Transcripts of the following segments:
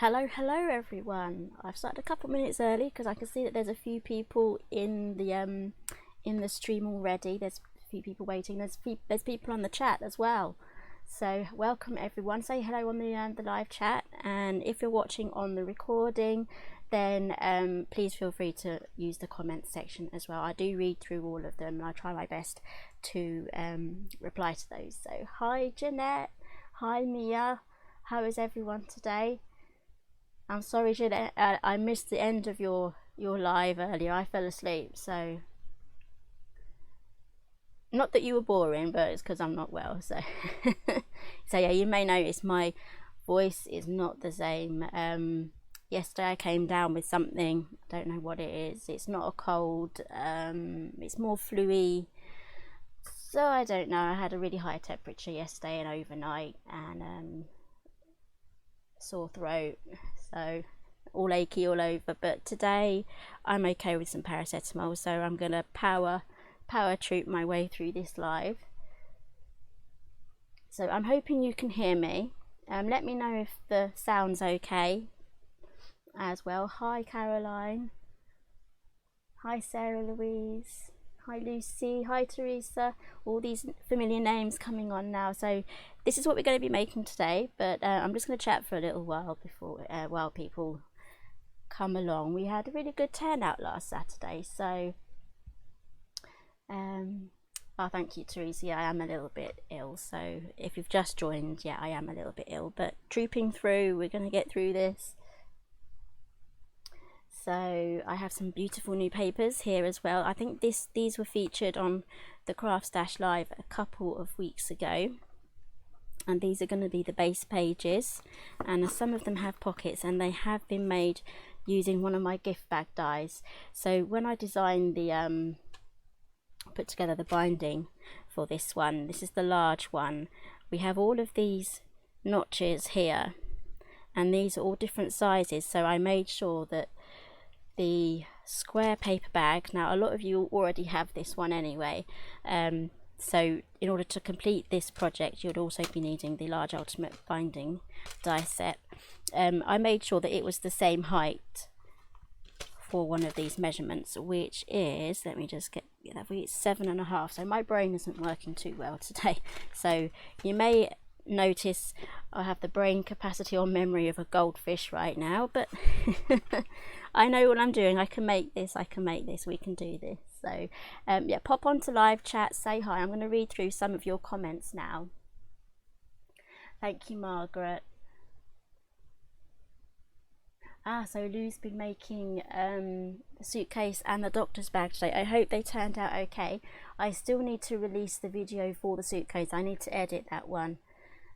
Hello everyone. I've started a couple minutes early because I can see that there's a few people in the stream already. There's a few people waiting. There's people on the chat as well. So welcome everyone. Say hello on the live chat, and if you're watching on the recording, then please feel free to use the comments section as well. I do read through all of them and I try my best to reply to those. So hi Jeanette, hi Mia, how is everyone today? I'm sorry, Jeanette, I missed the end of your live earlier. I fell asleep, so not that you were boring, but it's because I'm not well. So, so yeah, you may notice my voice is not the same. Yesterday I came down with something. I don't know what it is. It's not a cold. It's more flu-y. So I don't know. I had a really high temperature yesterday and overnight, and sore throat. So all achy all over, but today I'm okay with some paracetamol, so I'm gonna power troop my way through this live. So I'm hoping you can hear me. Let me know if the sound's okay as well. Hi Caroline, hi Sarah Louise, hi Lucy, hi Teresa, all these familiar names coming on now. So this is what we're going to be making today, but I'm just going to chat for a little while before while people come along. We had a really good turnout last Saturday, so oh, thank you Teresa. Yeah, I am a little bit ill, so if you've just joined, yeah, I am a little bit ill, but trooping through, we're going to get through this. So I have some beautiful new papers here as well. I think these were featured on the Craft Stash Live a couple of weeks ago, and these are going to be the base pages, and some of them have pockets, and they have been made using one of my gift bag dies. So when I designed the put together the binding for this one, this is the large one, we have all of these notches here, and these are all different sizes, so I made sure that the square paper bag, now a lot of you already have this one anyway, so in order to complete this project you'd also be needing the large ultimate binding die set. I made sure that it was the same height for one of these measurements, which is, let me just get that for you, it's 7.5. So my brain isn't working too well today, so you may notice I have the brain capacity or memory of a goldfish right now, but I know what I'm doing. I can make this, we can do this. So yeah, pop onto live chat, say hi. I'm going to read through some of your comments now. Thank you Margaret. So Lou's been making the suitcase and the doctor's bag today. I hope they turned out okay. I still need to release the video for the suitcase. I need to edit that one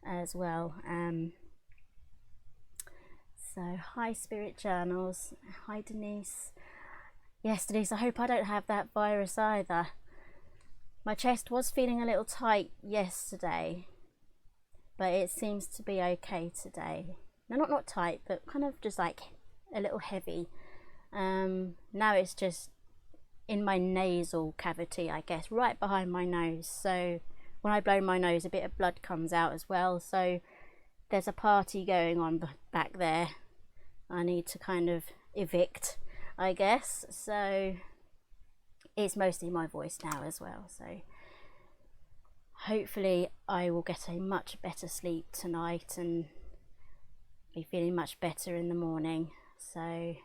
as well. So hi Spirit Journals, hi Denise. Yes Denise, I hope I don't have that virus either. My chest was feeling a little tight yesterday, but it seems to be okay today. No, not tight, but kind of just like a little heavy. Now it's just in my nasal cavity, I guess, right behind my nose. So when I blow my nose, a bit of blood comes out as well. So there's a party going on back there. I need to kind of evict, I guess. So it's mostly my voice now as well. So hopefully I will get a much better sleep tonight and be feeling much better in the morning. So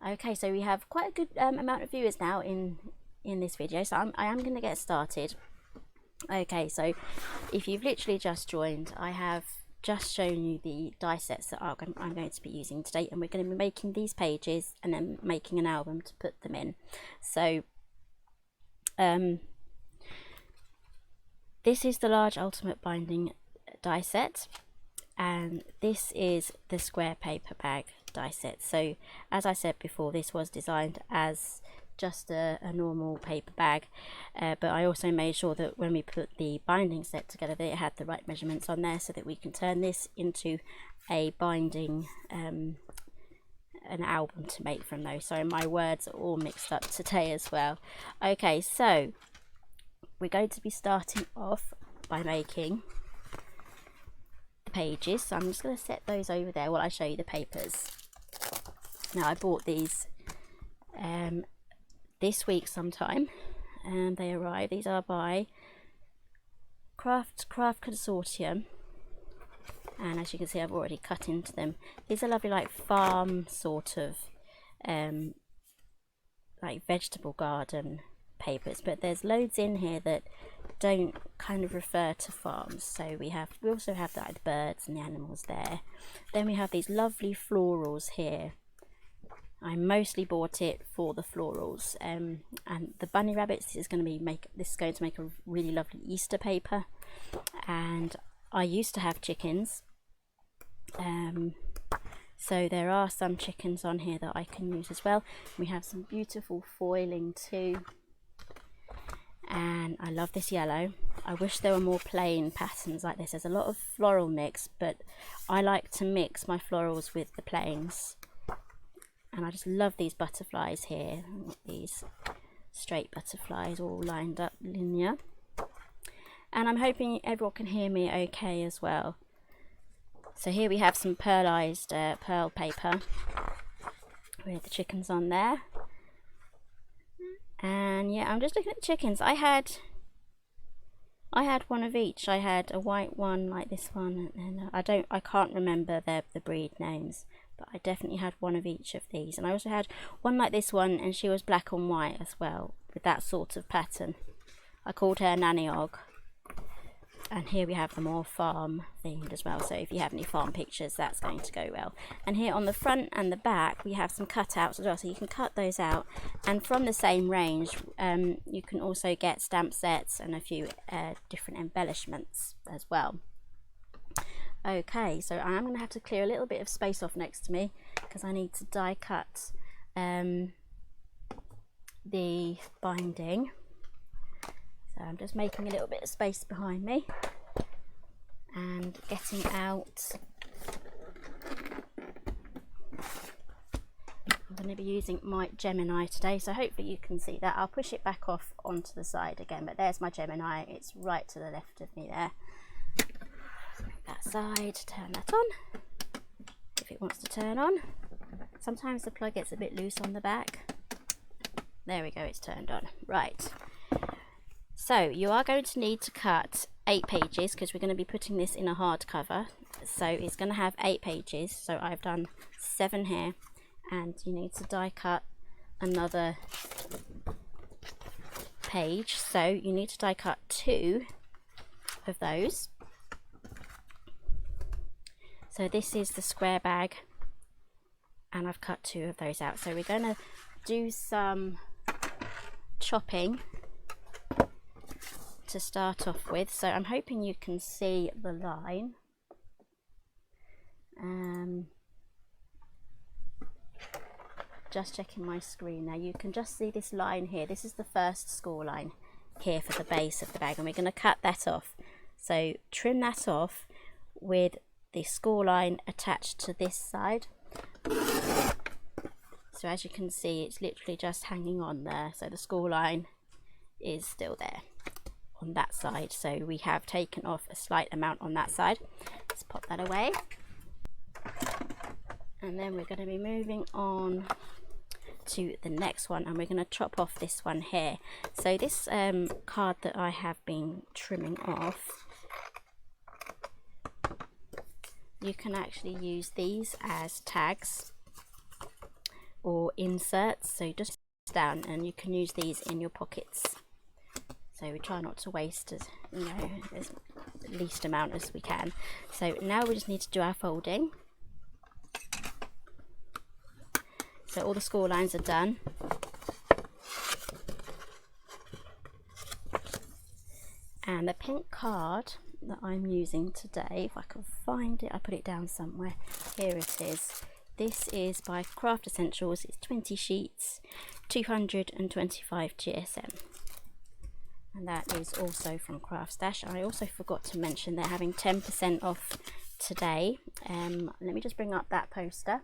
okay, so we have quite a good amount of viewers now in this video, so I am going to get started. Okay, so if you've literally just joined, I have just shown you the die sets that I'm going to be using today, and we're going to be making these pages and then making an album to put them in. So this is the large ultimate binding die set, and this is the square paper bag die set. So as I said before, this was designed as just a normal paper bag, but I also made sure that when we put the binding set together that it had the right measurements on there, so that we can turn this into a binding an album to make from those. So my words are all mixed up today as well. Okay, so we're going to be starting off by making the pages, so I'm just going to set those over there while I show you the papers. Now, I bought these this week sometime, and they arrived. These are by Craft Consortium, and as you can see, I've already cut into them. These are lovely, like farm sort of like vegetable garden papers, but there's loads in here that don't kind of refer to farms. So we also have the birds and the animals there. Then we have these lovely florals here. I mostly bought it for the florals, and the bunny rabbits. This is going to make a really lovely Easter paper. And I used to have chickens, so there are some chickens on here that I can use as well. We have some beautiful foiling too, and I love this yellow. I wish there were more plain patterns like this. There's a lot of floral mix, but I like to mix my florals with the plains. And I just love these butterflies here. These straight butterflies all lined up linear. And I'm hoping everyone can hear me okay as well. So here we have some pearlized pearl paper with the chickens on there. And yeah, I'm just looking at the chickens. I had one of each. I had a white one like this one, and I can't remember the breed names, but I definitely had one of each of these. And I also had one like this one, and she was black and white as well, with that sort of pattern. I called her Nanny Og. And here we have the more farm themed as well, so if you have any farm pictures, that's going to go well. And here on the front and the back we have some cutouts as well, so you can cut those out. And from the same range you can also get stamp sets and a few different embellishments as well. Okay, so I am going to have to clear a little bit of space off next to me because I need to die cut the binding. So I'm just making a little bit of space behind me and getting out. I'm going to be using my Gemini today, so hopefully you can see that. I'll push it back off onto the side again, but there's my Gemini. It's right to the left of me there. That side, turn that on if it wants to turn on. Sometimes the plug gets a bit loose on the back. There we go, it's turned on. Right. So you are going to need to cut 8 pages because we're going to be putting this in a hardcover. So it's going to have 8 pages. So I've done 7 here, and you need to die cut another page. So you need to die cut 2 of those. So this is the square bag, and I've cut 2 of those out. So we're going to do some chopping to start off with. So I'm hoping you can see the line. Just checking my screen now. You can just see this line here. This is the first score line here for the base of the bag, and we're going to cut that off. So trim that off with the score line attached to this side. So as you can see, it's literally just hanging on there. So the score line is still there on that side. So we have taken off a slight amount on that side. Let's pop that away. And then we're going to be moving on to the next one, and we're going to chop off this one here. So this card that I have been trimming off, you can actually use these as tags or inserts. So just down, and you can use these in your pockets. So we try not to waste as the least amount as we can. So now we just need to do our folding. So all the score lines are done. And the pink card that I'm using today, if I can find it, I put it down somewhere. Here it is. This is by Craft Essentials. It's 20 sheets, 225 GSM. And that is also from Craft Stash. I also forgot to mention they're having 10% off today. Let me just bring up that poster.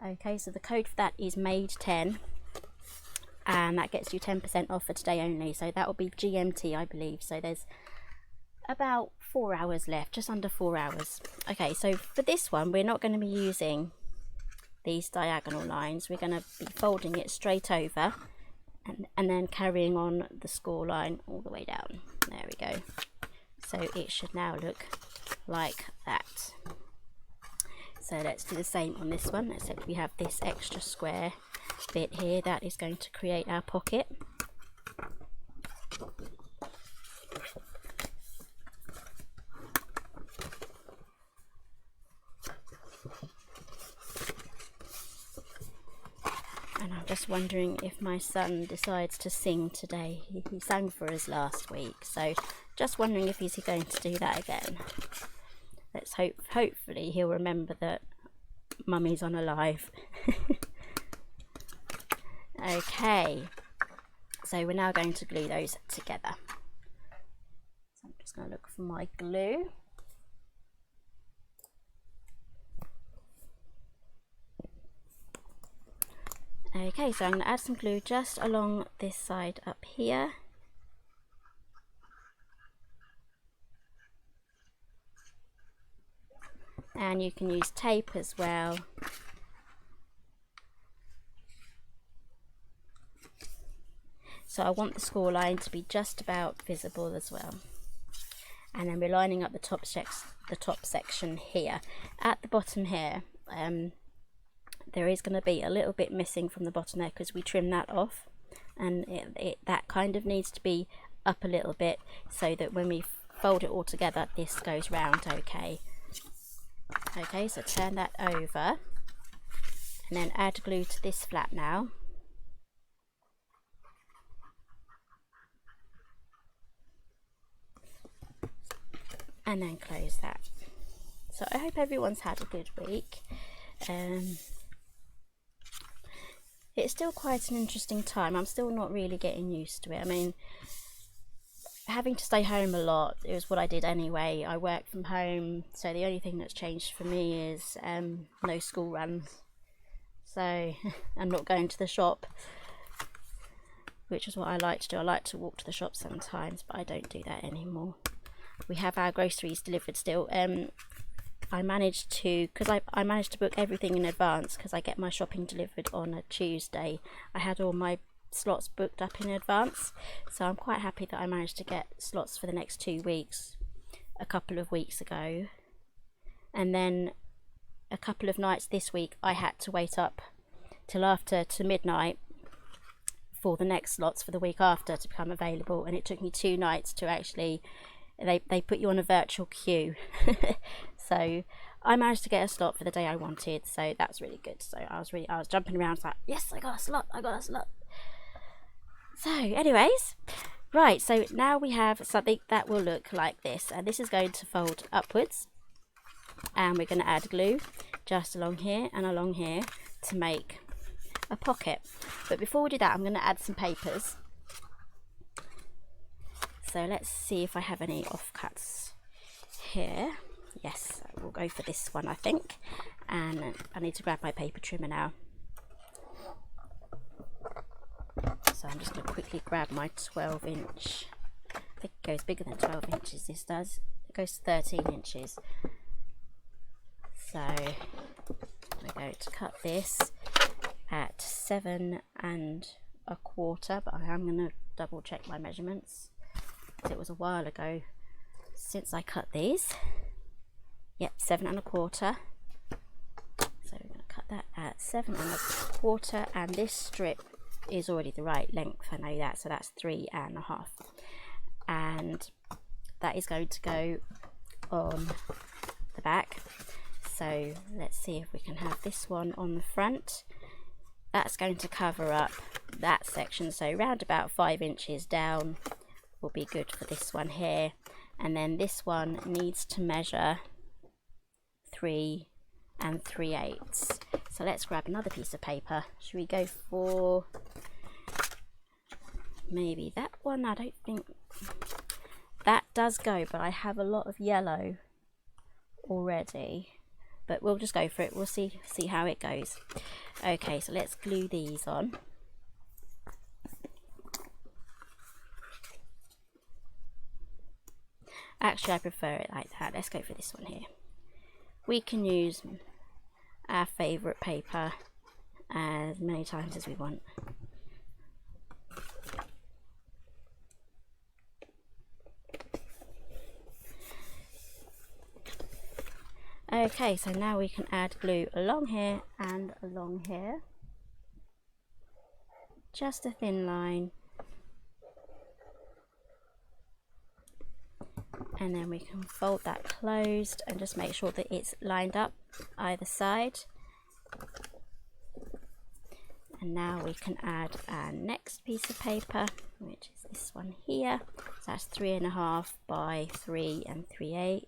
Okay, so the code for that is MADE10, and that gets you 10% off for today only. So that will be GMT, I believe. So there's about 4 hours left, just under 4 hours. Okay, so for this one we're not going to be using these diagonal lines. We're going to be folding it straight over and then carrying on the score line all the way down. There we go. So it should now look like that. So let's do the same on this one, except we have this extra square bit here that is going to create our pocket. And I'm just wondering if my son decides to sing today. He sang for us last week, so just wondering if he's going to do that again. Let's hopefully he'll remember that Mummy's on a live. Okay, so we're now going to glue those together. So I'm just going to look for my glue. Okay, so I'm going to add some glue just along this side up here. And you can use tape as well. So I want the score line to be just about visible as well. And then we're lining up the top section here. At the bottom here, there is going to be a little bit missing from the bottom there because we trimmed that off, and that kind of needs to be up a little bit so that when we fold it all together this goes round okay. Okay, so turn that over and then add glue to this flap now. And then close that. So I hope everyone's had a good week. It's still quite an interesting time. I'm still not really getting used to it. I mean, having to stay home a lot, it was what I did anyway. I work from home, so the only thing that's changed for me is no school runs. So I'm not going to the shop, which is what I like to do. I like to walk to the shop sometimes, but I don't do that anymore. We have our groceries delivered still. I managed to, because I managed to book everything in advance because I get my shopping delivered on a Tuesday. I had all my slots booked up in advance, so I'm quite happy that I managed to get slots for the next 2 weeks a couple of weeks ago, and then a couple of nights this week I had to wait up till to midnight for the next slots for the week after to become available, and it took me 2 nights to actually, they put you on a virtual queue. So I managed to get a slot for the day I wanted, so that's really good. So I was jumping around like, yes, I got a slot. So anyways, right, so now we have something that will look like this, and this is going to fold upwards, and we're going to add glue just along here and along here to make a pocket. But before we do that, I'm going to add some papers. So let's see if I have any offcuts here. Yes, we'll go for this one, I think. And I need to grab my paper trimmer now. So I'm just going to quickly grab my 12-inch. I think it goes bigger than 12 inches, this does. It goes to 13 inches. So we're going to cut this at 7 1/4, but I am going to double check my measurements. It was a while ago since I cut these. Yep, 7 1/4. So we're going to cut that at 7 1/4, and this strip is already the right length, I know that, so that's 3 1/2, and that is going to go on the back. So let's see if we can have this one on the front. That's going to cover up that section, so round about 5 inches down will be good for this one here, and then this one needs to measure 3 3/8. So let's grab another piece of paper. Should we go for maybe that one? I don't think that does go, but I have a lot of yellow already, but we'll just go for it. We'll see how it goes. Okay, so let's glue these on. Actually, I prefer it like that. Let's go for this one here. We can use our favourite paper as many times as we want. Okay, so now we can add glue along here and along here. Just a thin line. And then we can fold that closed and just make sure that it's lined up either side. And now we can add our next piece of paper, which is this one here. So that's 3.5 by 3 3/8.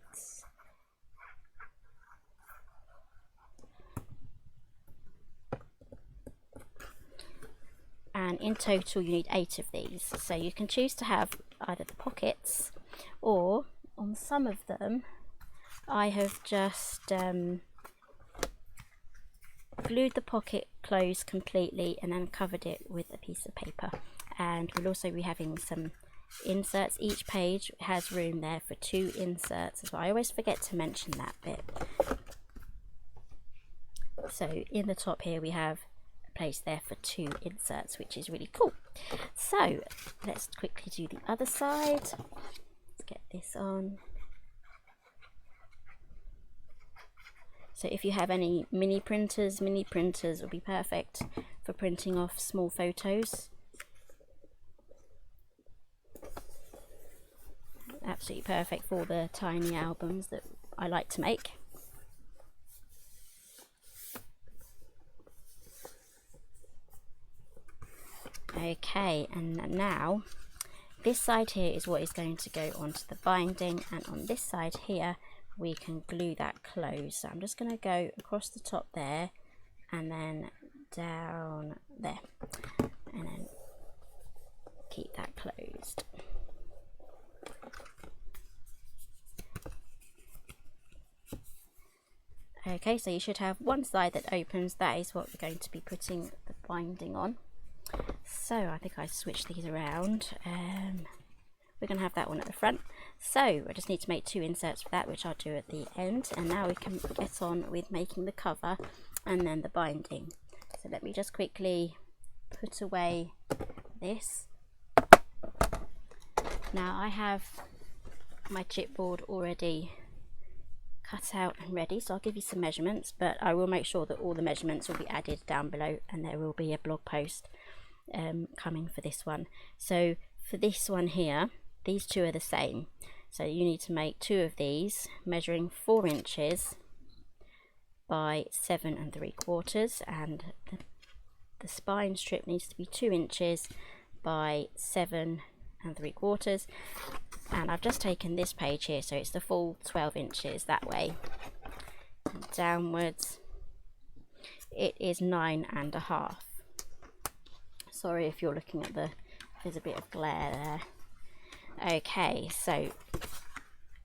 And in total you need 8 of these. So you can choose to have either the pockets, or on some of them I have just glued the pocket closed completely and then covered it with a piece of paper. And we'll also be having some inserts. Each page has room there for 2 inserts as well. I always forget to mention that bit. So in the top here we have a place there for 2 inserts, which is really cool. So let's quickly do the other side. Let's get this on. So if you have any mini printers will be perfect for printing off small photos. Absolutely perfect for the tiny albums that I like to make. Okay, and now this side here is what is going to go onto the binding, and on this side here we can glue that closed. So I'm just going to go across the top there and then down there, and then keep that closed. Okay, so you should have one side that opens. That is what we're going to be putting the binding on. So I think I switched these around. We're going to have that one at the front. So I just need to make 2 inserts for that, which I'll do at the end. And now we can get on with making the cover and then the binding. So let me just quickly put away this. Now I have my chipboard already cut out and ready, so I'll give you some measurements, but I will make sure that all the measurements will be added down below, and there will be a blog post coming for this one. So for this one here, these 2 are the same, so you need to make 2 of these measuring 4 inches by 7 3/4, and the spine strip needs to be 2 inches by 7 3/4. And I've just taken this page here, so it's the full 12 inches that way, and downwards it is 9.5. Sorry if you're looking at there's a bit of glare there. Okay, so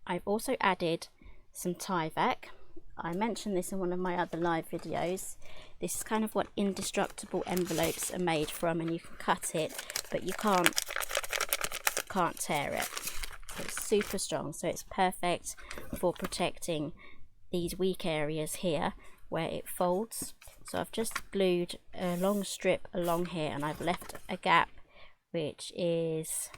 I've also added some Tyvek. I mentioned this in one of my other live videos. This is kind of what indestructible envelopes are made from, and you can cut it, but you can't tear it. So it's super strong, so it's perfect for protecting these weak areas here where it folds. So I've just glued a long strip along here, and I've left a gap which is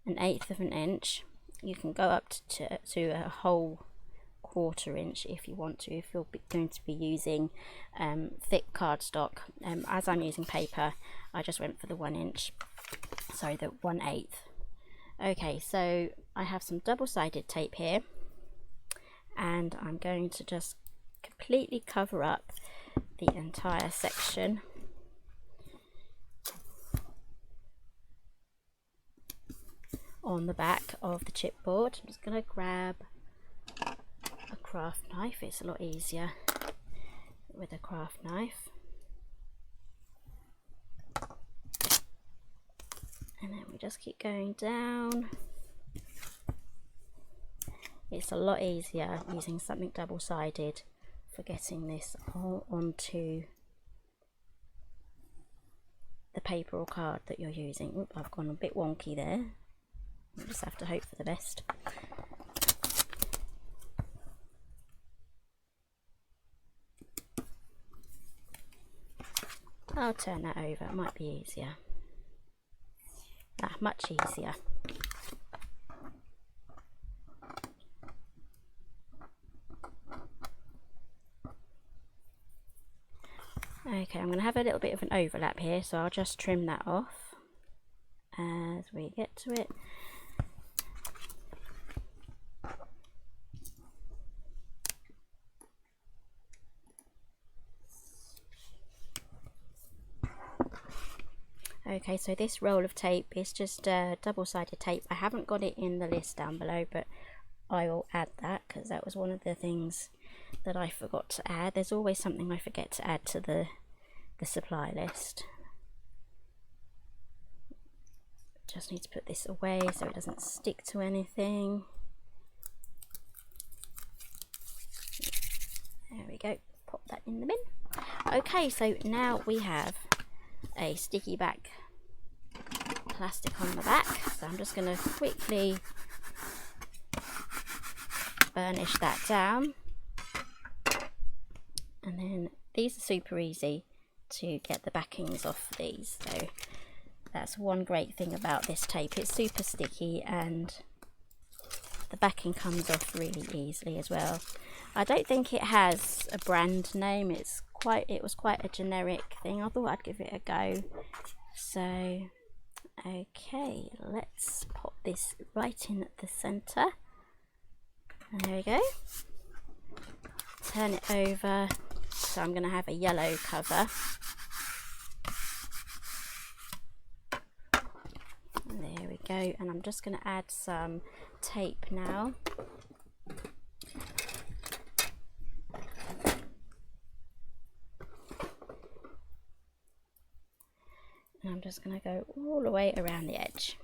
1/8 of an inch. You can go up to a whole 1/4 inch if you want to, if you're going to be using thick cardstock. As I'm using paper, I just went for the 1 inch, sorry, the 1/8. Okay, so I have some double-sided tape here, and I'm going to just completely cover up the entire section. On the back of the chipboard, I'm just going to grab a craft knife. It's a lot easier with a craft knife. And then we just keep going down. It's a lot easier using something double-sided for getting this all onto the paper or card that you're using. Oop, I've gone a bit wonky there. We'll just have to hope for the best. I'll turn that over, it might be easier. Much easier. Okay, I'm going to have a little bit of an overlap here, so I'll just trim that off as we get to it. Okay, so this roll of tape is just double-sided tape. I haven't got it in the list down below, but I will add that because that was one of the things that I forgot to add. There's always something I forget to add to the supply list. Just need to put this away so it doesn't stick to anything. There we go, pop that in the bin. Okay, so now we have a sticky back plastic on the back, so I'm just going to quickly burnish that down, and then these are super easy to get the backings off these, so that's one great thing about this tape. It's super sticky and the backing comes off really easily as well. I don't think it has a brand name. It was quite a generic thing. I thought I'd give it a go. So okay, let's pop this right in at the center. And there we go. Turn it over. So I'm going to have a yellow cover. There we go. And I'm just going to add some tape now. And I'm just going to go all the way around the edge.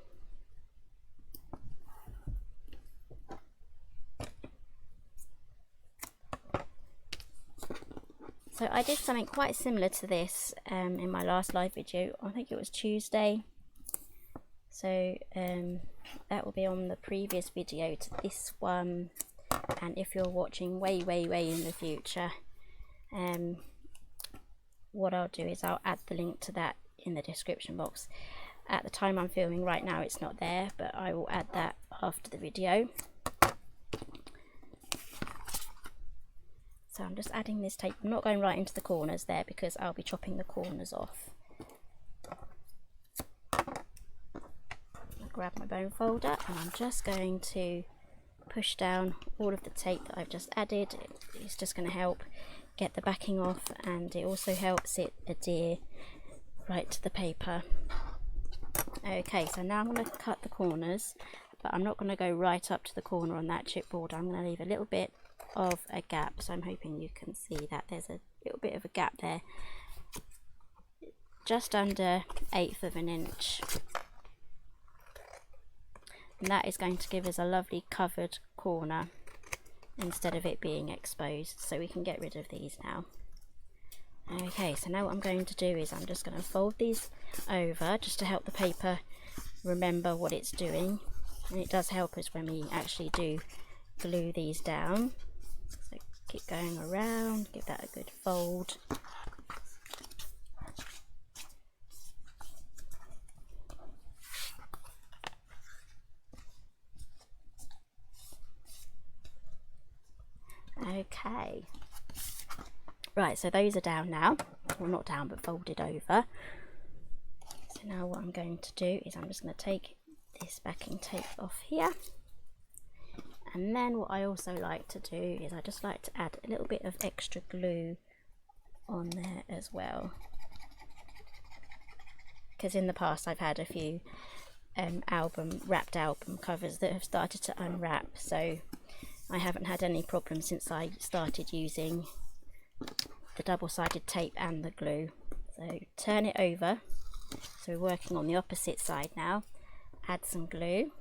So I did something quite similar to this in my last live video. I think it was Tuesday. So that will be on the previous video to this one. And if you're watching way in the future, what I'll do is I'll add the link to that in the description box. At the time I'm filming right now it's not there, but I will add that after the video. So I'm just adding this tape. I'm not going right into the corners there because I'll be chopping the corners off. I'll grab my bone folder and I'm just going to push down all of the tape that I've just added. It's just going to help get the backing off, and it also helps it adhere right to the paper. Okay, so now I'm going to cut the corners, but I'm not going to go right up to the corner on that chipboard. I'm going to leave a little bit of a gap, so I'm hoping you can see that there's a little bit of a gap there, just under 1/8 of an inch, and that is going to give us a lovely covered corner instead of it being exposed, so we can get rid of these now. Okay, so now what I'm going to do is I'm just going to fold these over just to help the paper remember what it's doing, and it does help us when we actually do glue these down. So keep going around, give that a good fold. Okay, right, so those are down now, well not down but folded over. So now what I'm going to do is I'm just going to take this backing tape off here, and then what I also like to do is I just like to add a little bit of extra glue on there as well, because in the past I've had a few wrapped album covers that have started to unwrap, so I haven't had any problems since I started using the double-sided tape and the glue. So turn it over, so we're working on the opposite side now. Add some glue.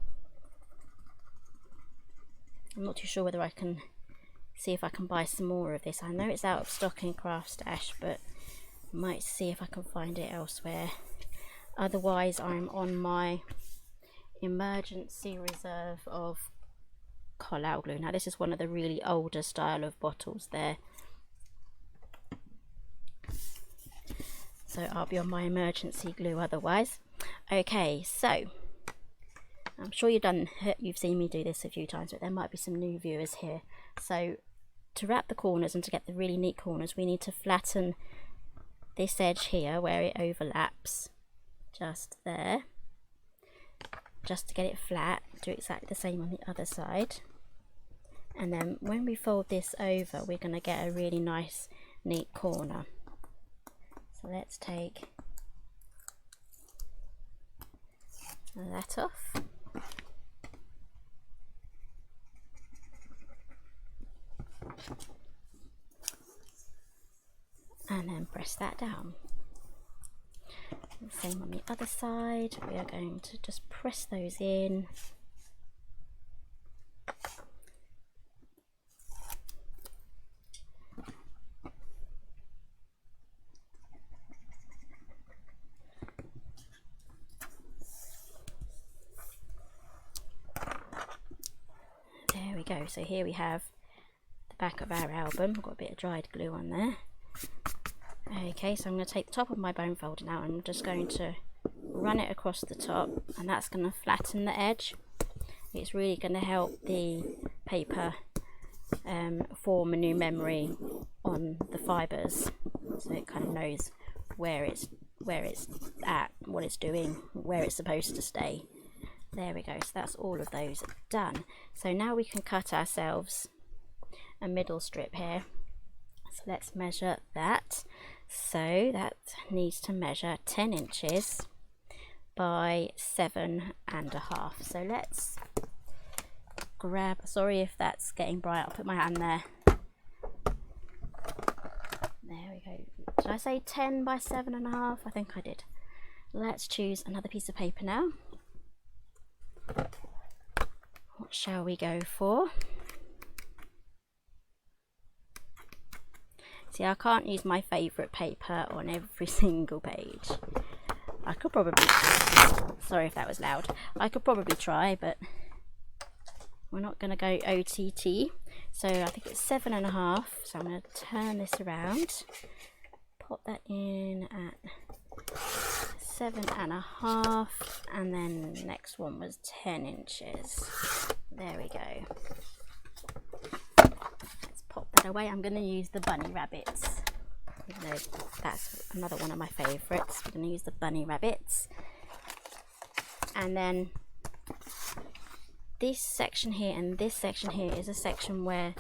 I'm not too sure whether I can see if I can buy some more of this. I know it's out of stock in Craft Stash, but I might see if I can find it elsewhere. Otherwise I'm on my emergency reserve of collal glue. Now this is one of the really older style of bottles there, so I'll be on my emergency glue otherwise. Okay, so I'm sure you've seen me do this a few times, but there might be some new viewers here. So to wrap the corners and to get the really neat corners, we need to flatten this edge here where it overlaps, just there, just to get it flat. Do exactly the same on the other side, and then when we fold this over, we're going to get a really nice neat corner. So let's take that off. And then press that down. Same on the other side, we are going to just press those in. There we go, so here we have the back of our album. I've got a bit of dried glue on there. Okay, so I'm going to take the top of my bone folder now and I'm just going to run it across the top, and that's going to flatten the edge. It's really going to help the paper form a new memory on the fibres, so it kind of knows where it's at, what it's doing, where it's supposed to stay. There we go, so that's all of those done. So now we can cut ourselves a middle strip here. So let's measure that. So that needs to measure 10 inches by 7.5. So let's grab, sorry if that's getting bright, I'll put my hand there. There we go. Did I say 10 by 7.5? I think I did. Let's choose another piece of paper now. What shall we go for? See, I can't use my favourite paper on every single page. I could probably, sorry if that was loud, I could probably try, but we're not going to go OTT. So I think it's 7.5, so I'm going to turn this around, pop that in at 7.5, and then the next one was 10 inches. There we go. Pop that away. I'm going to use the bunny rabbits. Even though that's another one of my favourites. We're going to use the bunny rabbits. And then this section here and this section here is a section where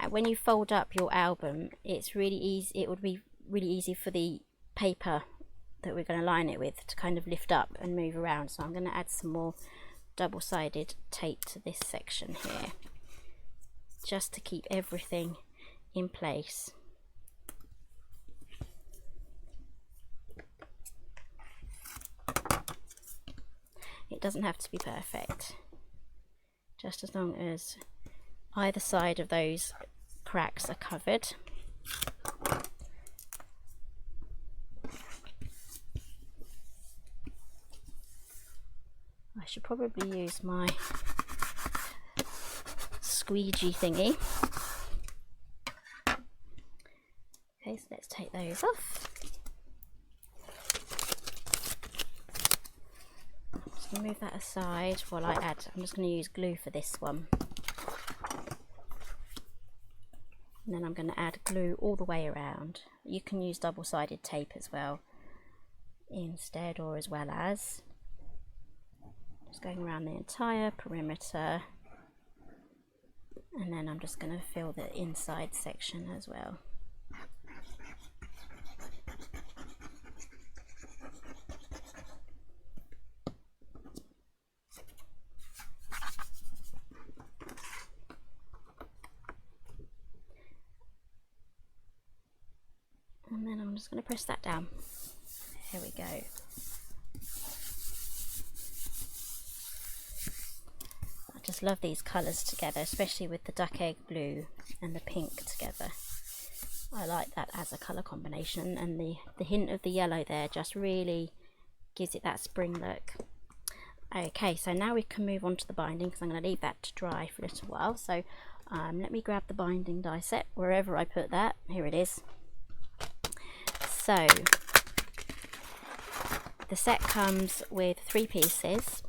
when you fold up your album, it's really easy. It would be really easy for the paper that we're going to line it with to kind of lift up and move around. So I'm going to add some more double-sided tape to this section here, just to keep everything in place. It doesn't have to be perfect, just as long as either side of those cracks are covered. I should probably use my squeegee thingy. Okay, so let's take those off. Just going to move that aside while I add, I'm just going to use glue for this one. And then I'm going to add glue all the way around. You can use double-sided tape as well instead, or as well as. Just going around the entire perimeter. And then I'm just going to fill the inside section as well. And then I'm just going to press that down. There we go. I just love these colours together, especially with the duck egg blue and the pink together. I like that as a colour combination, and the hint of the yellow there just really gives it that spring look. Okay, so now we can move on to the binding, because I'm going to leave that to dry for a little while. So let me grab the binding die set wherever I put that. Here it is. So the set comes with 3 pieces.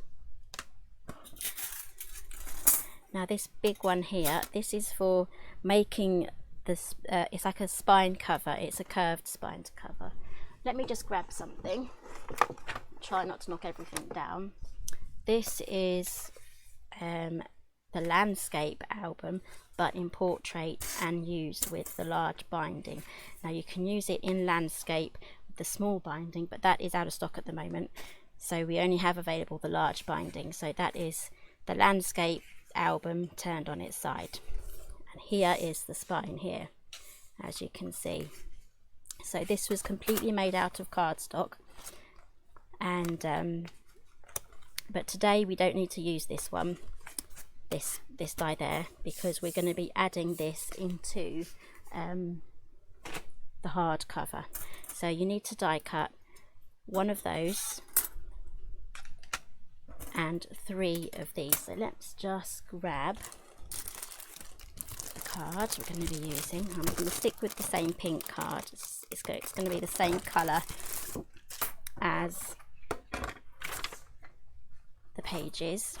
Now this big one here, this is for making this, it's like a spine cover. It's a curved spine cover. Let me just grab something. Try not to knock everything down. This is the landscape album, but in portrait and used with the large binding. Now you can use it in landscape with the small binding, but that is out of stock at the moment, so we only have available the large binding. So that is the landscape album turned on its side, and here is the spine here, as you can see. So this was completely made out of cardstock, and but today we don't need to use this one, this die there, because we're going to be adding this into the hard cover. So you need to die cut one of those and 3 of these. So let's just grab the card we're going to be using. I'm going to stick with the same pink card. It's going to be the same colour as the pages.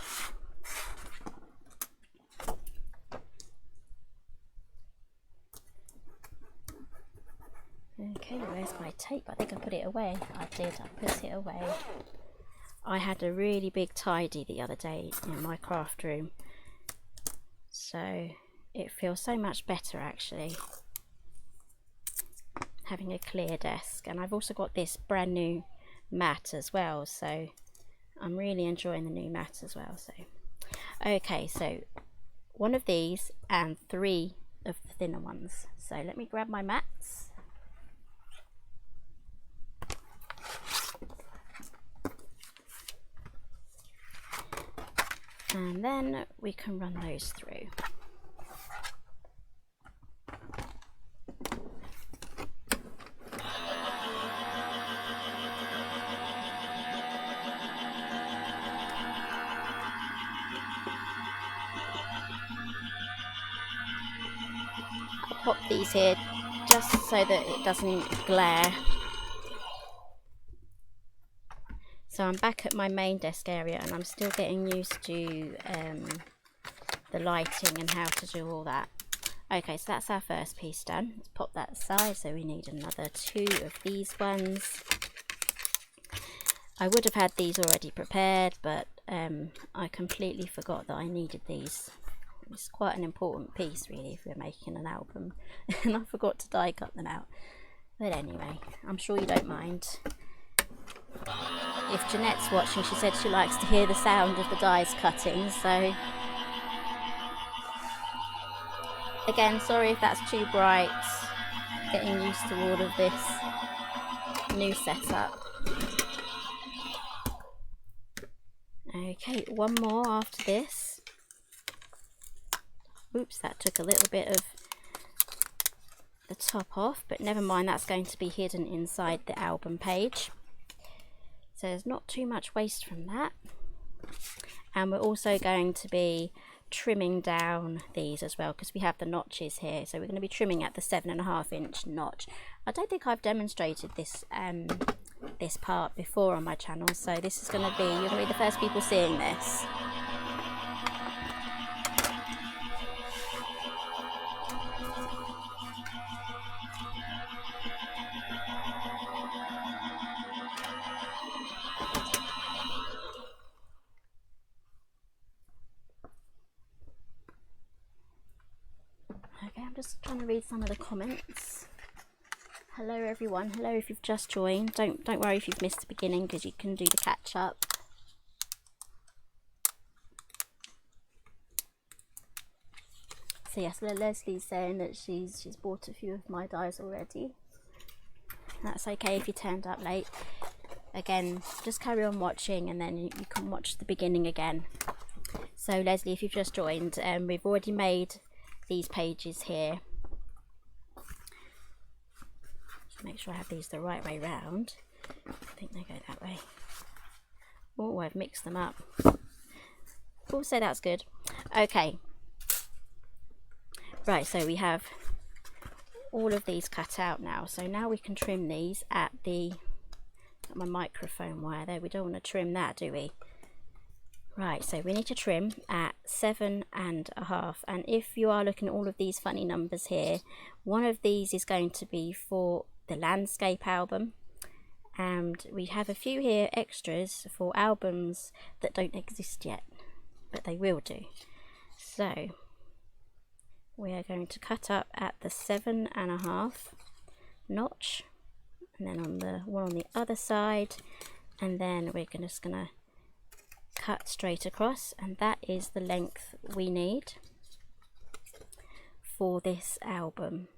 Okay, where's my tape? I think I put it away. I did, I put it away. I had a really big tidy the other day in my craft room, so it feels so much better actually, having a clear desk. And I've also got this brand new mat as well, so I'm really enjoying the new mat as well. So okay, so 1 of these and 3 of the thinner ones. So let me grab my mats. And then we can run those through. I'll pop these here just so that it doesn't glare. So I'm back at my main desk area, and I'm still getting used to the lighting and how to do all that. Okay, so that's our first piece done. Let's pop that aside. So we need another 2 of these ones. I would have had these already prepared, but I completely forgot that I needed these. It's quite an important piece really if we're making an album, and I forgot to die cut them out. But anyway, I'm sure you don't mind. If Jeanette's watching, she said she likes to hear the sound of the dies cutting, so again, sorry if that's too bright, getting used to all of this new setup. Okay, 1 more after this. Oops, that took a little bit of the top off, but never mind, that's going to be hidden inside the album page. So there's not too much waste from that. And we're also going to be trimming down these as well, because we have the notches here. So we're going to be trimming at the 7.5-inch notch. I don't think I've demonstrated this this part before on my channel, so this is going to be, you're going to be the first people seeing this. Okay, I'm just trying to read some of the comments. Hello everyone, hello if you've just joined. Don't worry if you've missed the beginning, because you can do the catch up. So yes, Leslie's saying that she's bought a few of my dies already. That's okay if you turned up late. Again, just carry on watching, and then you can watch the beginning again. So Leslie, if you've just joined, we've already made these pages here. Just make sure I have these the right way round. I think they go that way. Oh, I've mixed them up. Also, that's good. Okay. Right, so we have all of these cut out now. So now we can trim these at my microphone wire there. We don't want to trim that, do we? Right, so we need to trim at 7.5. And if you are looking at all of these funny numbers here, one of these is going to be for the landscape album. And we have a few here extras for albums that don't exist yet, but they will do. So we are going to cut up at the 7.5 notch, and then on the one on the other side, and then we're just gonna cut straight across, and that is the length we need for this album.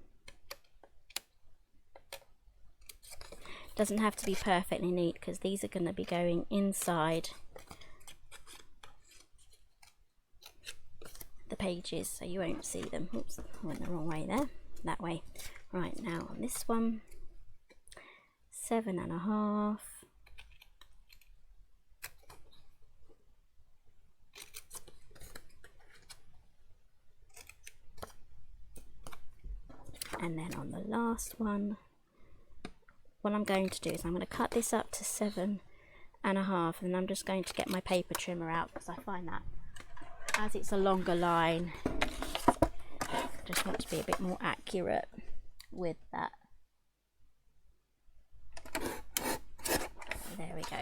Doesn't have to be perfectly neat because these are going to be going inside the pages, so you won't see them. Oops, I went the wrong way there. That way. Right, now on this one, 7.5. And then on the last one, what I'm going to do is I'm going to cut this up to 7.5, and I'm just going to get my paper trimmer out because I find that as it's a longer line, I just want to be a bit more accurate with that. There we go.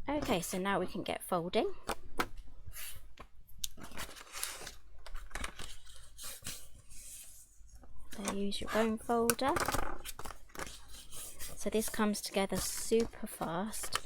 Okay, so now we can get folding. So use your bone folder. So this comes together super fast.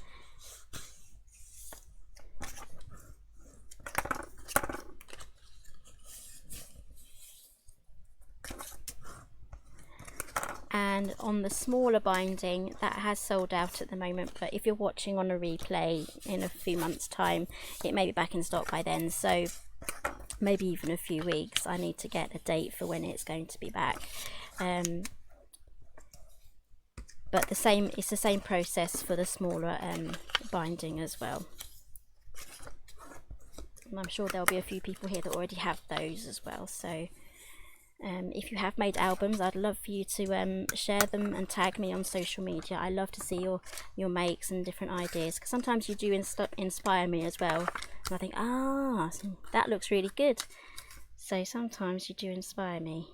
And on the smaller binding, that has sold out at the moment, but if you're watching on a replay in a few months' time, it may be back in stock by then, so maybe even a few weeks. I need to get a date for when it's going to be back. But it's the same process for the smaller binding as well. And I'm sure there'll be a few people here that already have those as well, so if you have made albums, I'd love for you to share them and tag me on social media. I love to see your makes and different ideas, because sometimes you do inspire me as well, and I think, that looks really good. So sometimes you do inspire me.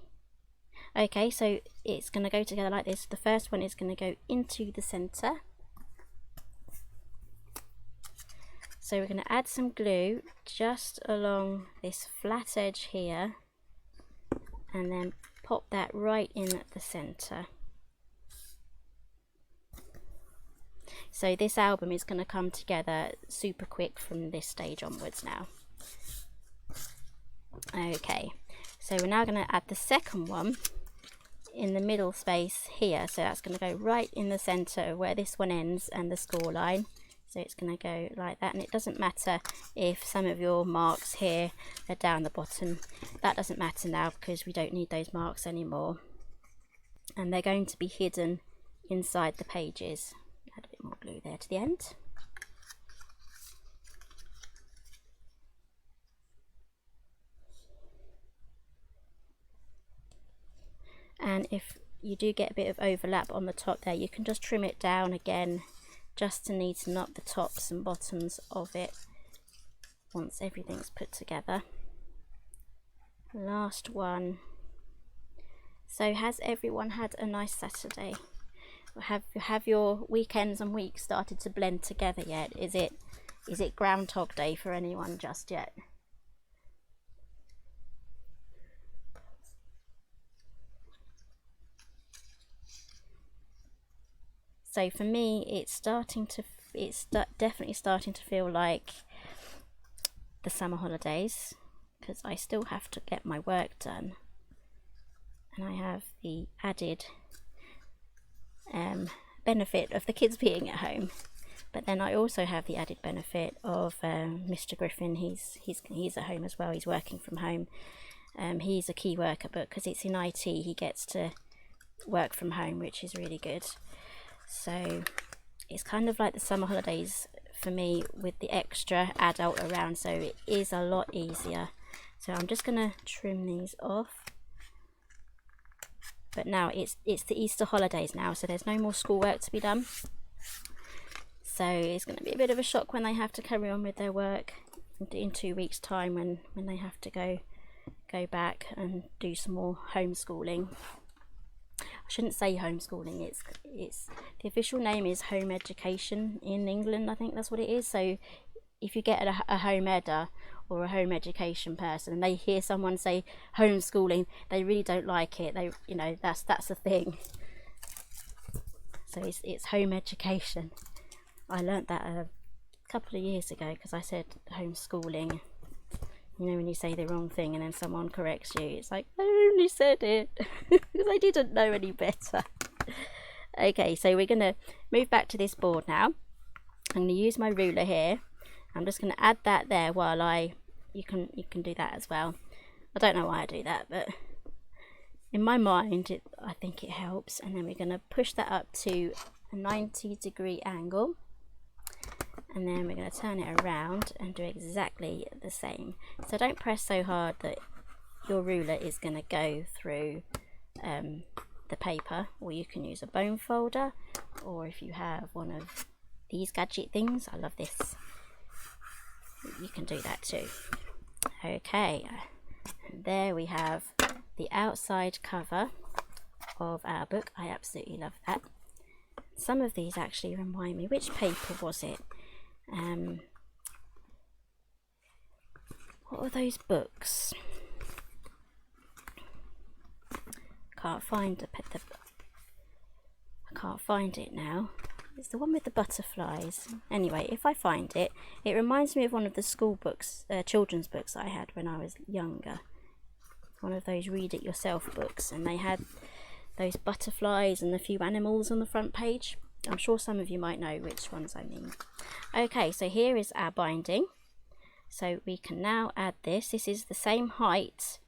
Okay, so it's going to go together like this. The first one is going to go into the center. So we're going to add some glue just along this flat edge here, and then pop that right in at the center. So this album is going to come together super quick from this stage onwards now. Okay, so we're now going to add the second one in the middle space here. So that's going to go right in the center of where this one ends and the score line. So it's going to go like that, and it doesn't matter if some of your marks here are down the bottom. That doesn't matter now because we don't need those marks anymore. And they're going to be hidden inside the pages. Add a bit more glue there to the end. And if you do get a bit of overlap on the top there, you can just trim it down again, just to neaten up the tops and bottoms of it once everything's put together. Last one. So has everyone had a nice Saturday? Have your weekends and weeks started to blend together yet? Is it Groundhog Day for anyone just yet? So for me, it's definitely starting to feel like the summer holidays, because I still have to get my work done, and I have the added benefit of the kids being at home. But then I also have the added benefit of Mr. Griffin. He's at home as well. He's working from home. He's a key worker, but because it's in IT, he gets to work from home, which is really good. So it's kind of like the summer holidays for me with the extra adult around, so it is a lot easier. So I'm just going to trim these off. But now it's the Easter holidays now, so there's no more schoolwork to be done. So it's going to be a bit of a shock when they have to carry on with their work in 2 weeks' time, when they have to go back and do some more homeschooling. I shouldn't say homeschooling, it's the official name is home education in England, I think that's what it is. So if you get a home edder or a home education person and they hear someone say homeschooling, they really don't like it. They, you know, that's a thing. So it's home education. I learnt that a couple of years ago because I said homeschooling. You know, when you say the wrong thing and then someone corrects you, it's like, I only said it because I didn't know any better. Okay, so we're going to move back to this board now. I'm going to use my ruler here. I'm just going to add that there while you can do that as well. I don't know why I do that, but in my mind I think it helps. And then we're going to push that up to a 90-degree angle. And then we're going to turn it around and do exactly the same. So don't press so hard that your ruler is going to go through the paper, or you can use a bone folder, or if you have one of these gadget things, I love this, you can do that too. Okay, and there we have the outside cover of our book. I absolutely love that. Some of these actually remind me, which paper was it? What were those books? Can't find I can't find it now. It's the one with the butterflies. Anyway, if I find it, it reminds me of one of the school books, children's books I had when I was younger. One of those read it yourself books, and they had those butterflies and a few animals on the front page. I'm sure some of you might know which ones I mean. Okay, so here is our binding. So we can now add this. This is the same height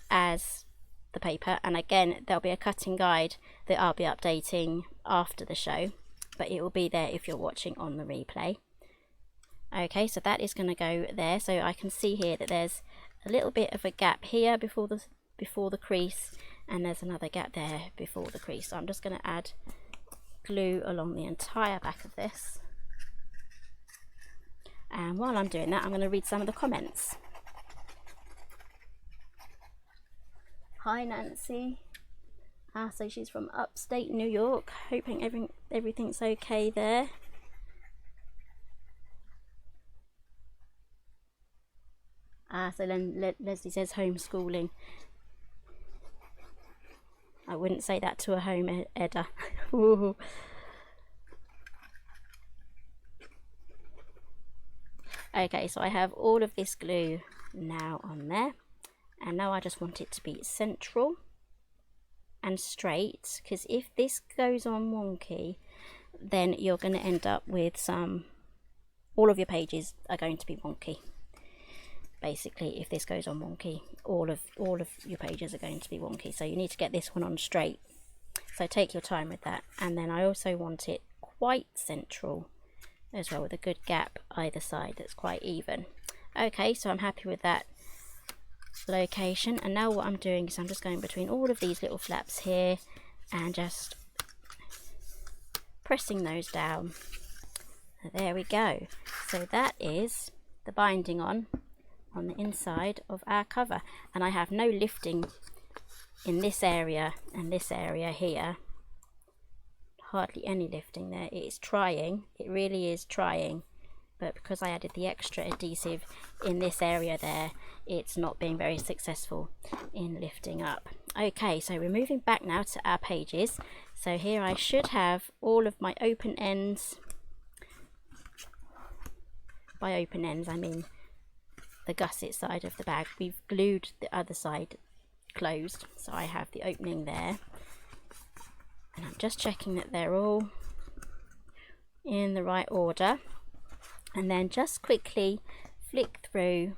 as the paper, and again there'll be a cutting guide that I'll be updating after the show, but it will be there if you're watching on the replay. Okay, so that is going to go there. So I can see here that there's a little bit of a gap here before the crease, and there's another gap there before the crease. So I'm just going to add glue along the entire back of this. And while I'm doing that, I'm going to read some of the comments. Hi Nancy. So she's from upstate New York, hoping everything's okay there. So then Leslie says homeschooling. I wouldn't say that to a home edder. Okay, so I have all of this glue now on there, and now I just want it to be central and straight, because if this goes on wonky, then you're going to end up with all of your pages are going to be wonky. Basically, if this goes on wonky, all of your pages are going to be wonky. So you need to get this one on straight. So take your time with that. And then I also want it quite central as well, with a good gap either side that's quite even. Okay, so I'm happy with that location. And now what I'm doing is I'm just going between all of these little flaps here and just pressing those down. There we go. So that is the binding on the inside of our cover, and I have no lifting in this area and this area here, hardly any lifting there. It is trying, it really is trying, but because I added the extra adhesive in this area there, it's not being very successful in lifting up. Okay, so we're moving back now to our pages. So here I should have all of my open ends. By open ends I mean the gusset side of the bag. We've glued the other side closed, so I have the opening there, and I'm just checking that they're all in the right order, and then just quickly flick through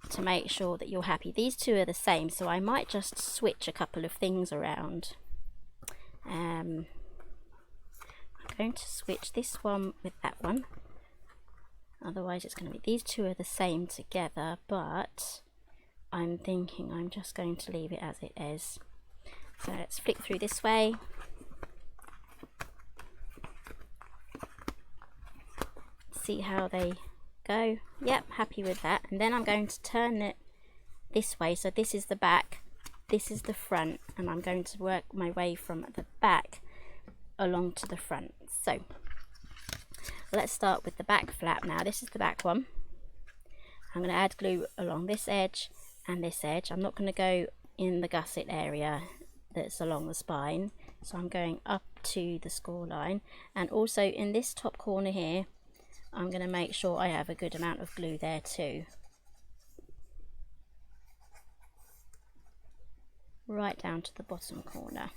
to make sure that you're happy. These two are the same, so I might just switch a couple of things around. I'm going to switch this one with that one, otherwise it's going to be, these two are the same together, but I'm thinking I'm just going to leave it as it is. So let's flick through this way. See how they go. Yep, happy with that. And then I'm going to turn it this way, so this is the back, this is the front, and I'm going to work my way from the back along to the front. So let's start with the back flap now. This is the back one. I'm going to add glue along this edge and this edge. I'm not going to go in the gusset area that's along the spine, so I'm going up to the score line, and also in this top corner here I'm going to make sure I have a good amount of glue there too, right down to the bottom corner.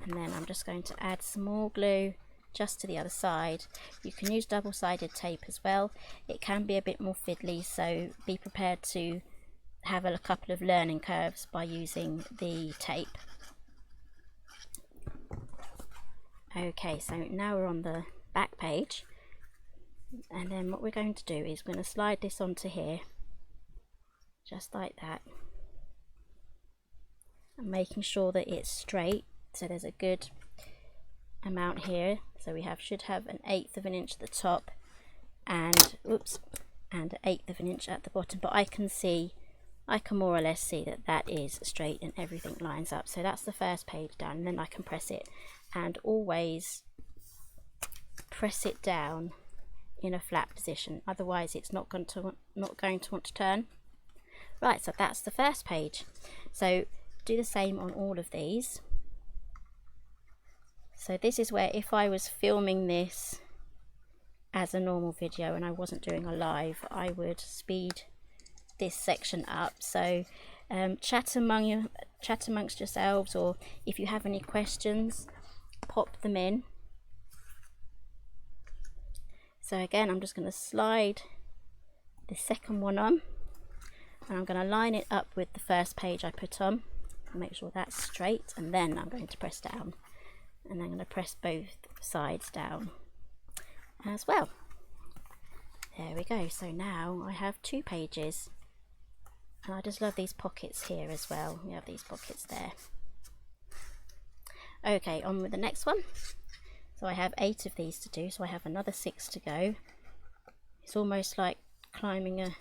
And then I'm just going to add some more glue just to the other side. You can use double-sided tape as well. It can be a bit more fiddly, so be prepared to have a couple of learning curves by using the tape. Okay, so now we're on the back page, and then what we're going to do is we're going to slide this onto here, just like that, and making sure that it's straight, so there's a good amount here. So we should have 1/8 of an inch at the top and and 1/8 of an inch at the bottom, but I can more or less see that that is straight and everything lines up. So that's the first page done, and then I can press it, and always press it down in a flat position, otherwise it's not going to want to turn. Right, so that's the first page. So do the same on all of these. So this is where, if I was filming this as a normal video and I wasn't doing a live, I would speed this section up. So chat amongst yourselves, or if you have any questions, pop them in. So again, I'm just going to slide the second one on, and I'm going to line it up with the first page I put on, make sure that's straight, and then I'm going to press down, and I'm going to press both sides down as well. There we go. So now I have 2 pages, and I just love these pockets here as well. We have these pockets there. Okay, on with the next one. So I have 8 of these to do, so I have another 6 to go. It's almost like climbing a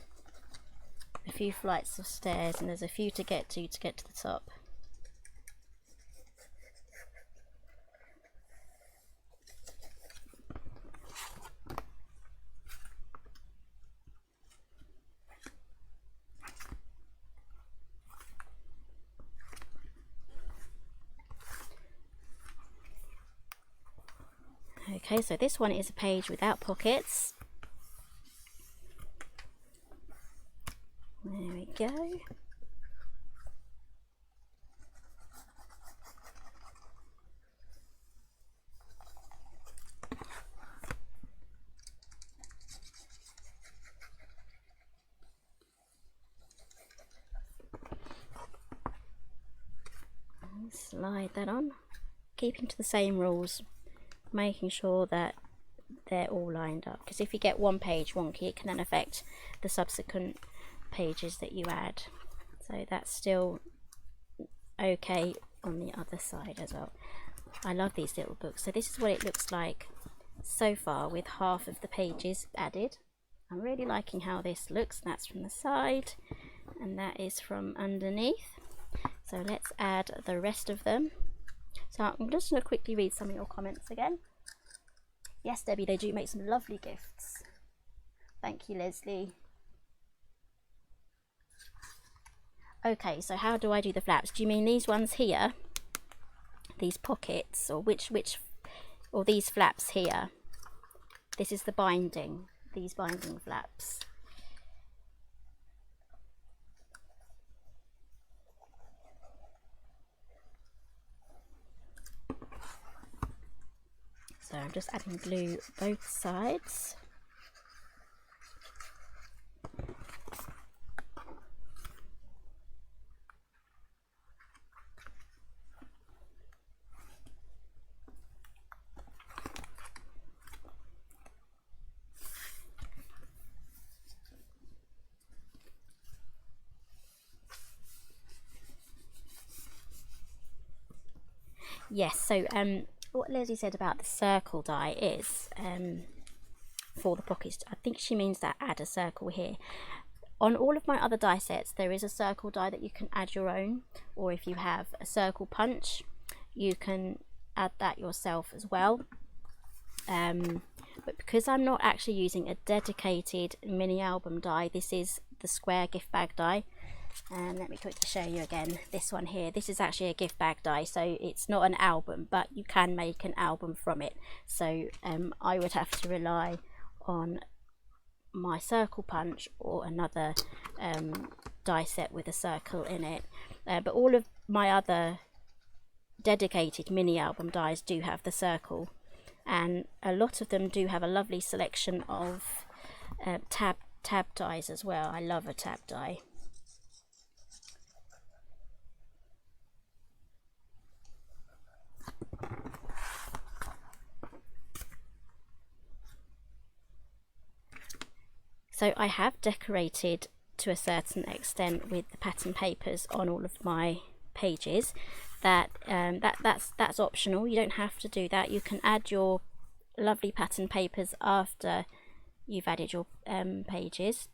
few flights of stairs, and there's a few to get to the top. Okay, so this one is a page without pockets. There we go. Slide that on, keeping to the same rules, making sure that they're all lined up, because if you get one page wonky, it can then affect the subsequent pages that you add. So that's still okay on the other side as well. I love these little books. So this is what it looks like so far with half of the pages added. I'm really liking how this looks. That's from the side and that is from underneath. So let's add the rest of them. So I'm just going to quickly read some of your comments again. Yes, Debbie, they do make some lovely gifts. Thank you, Leslie. Okay, so how do I do the flaps? Do you mean these ones here? These pockets, or or these flaps here? This is the binding, these binding flaps. So I'm just adding glue both sides. yes, so what Leslie said about the circle die is for the pockets, I think she means that add a circle here. On all of my other die sets there is a circle die that you can add your own, or if you have a circle punch you can add that yourself as well. But because I'm not actually using a dedicated mini album die, this is the square gift bag die. And let me quickly show you again, this one here, this is actually a gift bag die, so it's not an album, but you can make an album from it. So I would have to rely on my circle punch or another die set with a circle in it. But all of my other dedicated mini album dies do have the circle, and a lot of them do have a lovely selection of tab dies as well. I love a tab die. So I have decorated to a certain extent with the pattern papers on all of my pages. That's optional. You don't have to do that. You can add your lovely pattern papers after you've added your pages,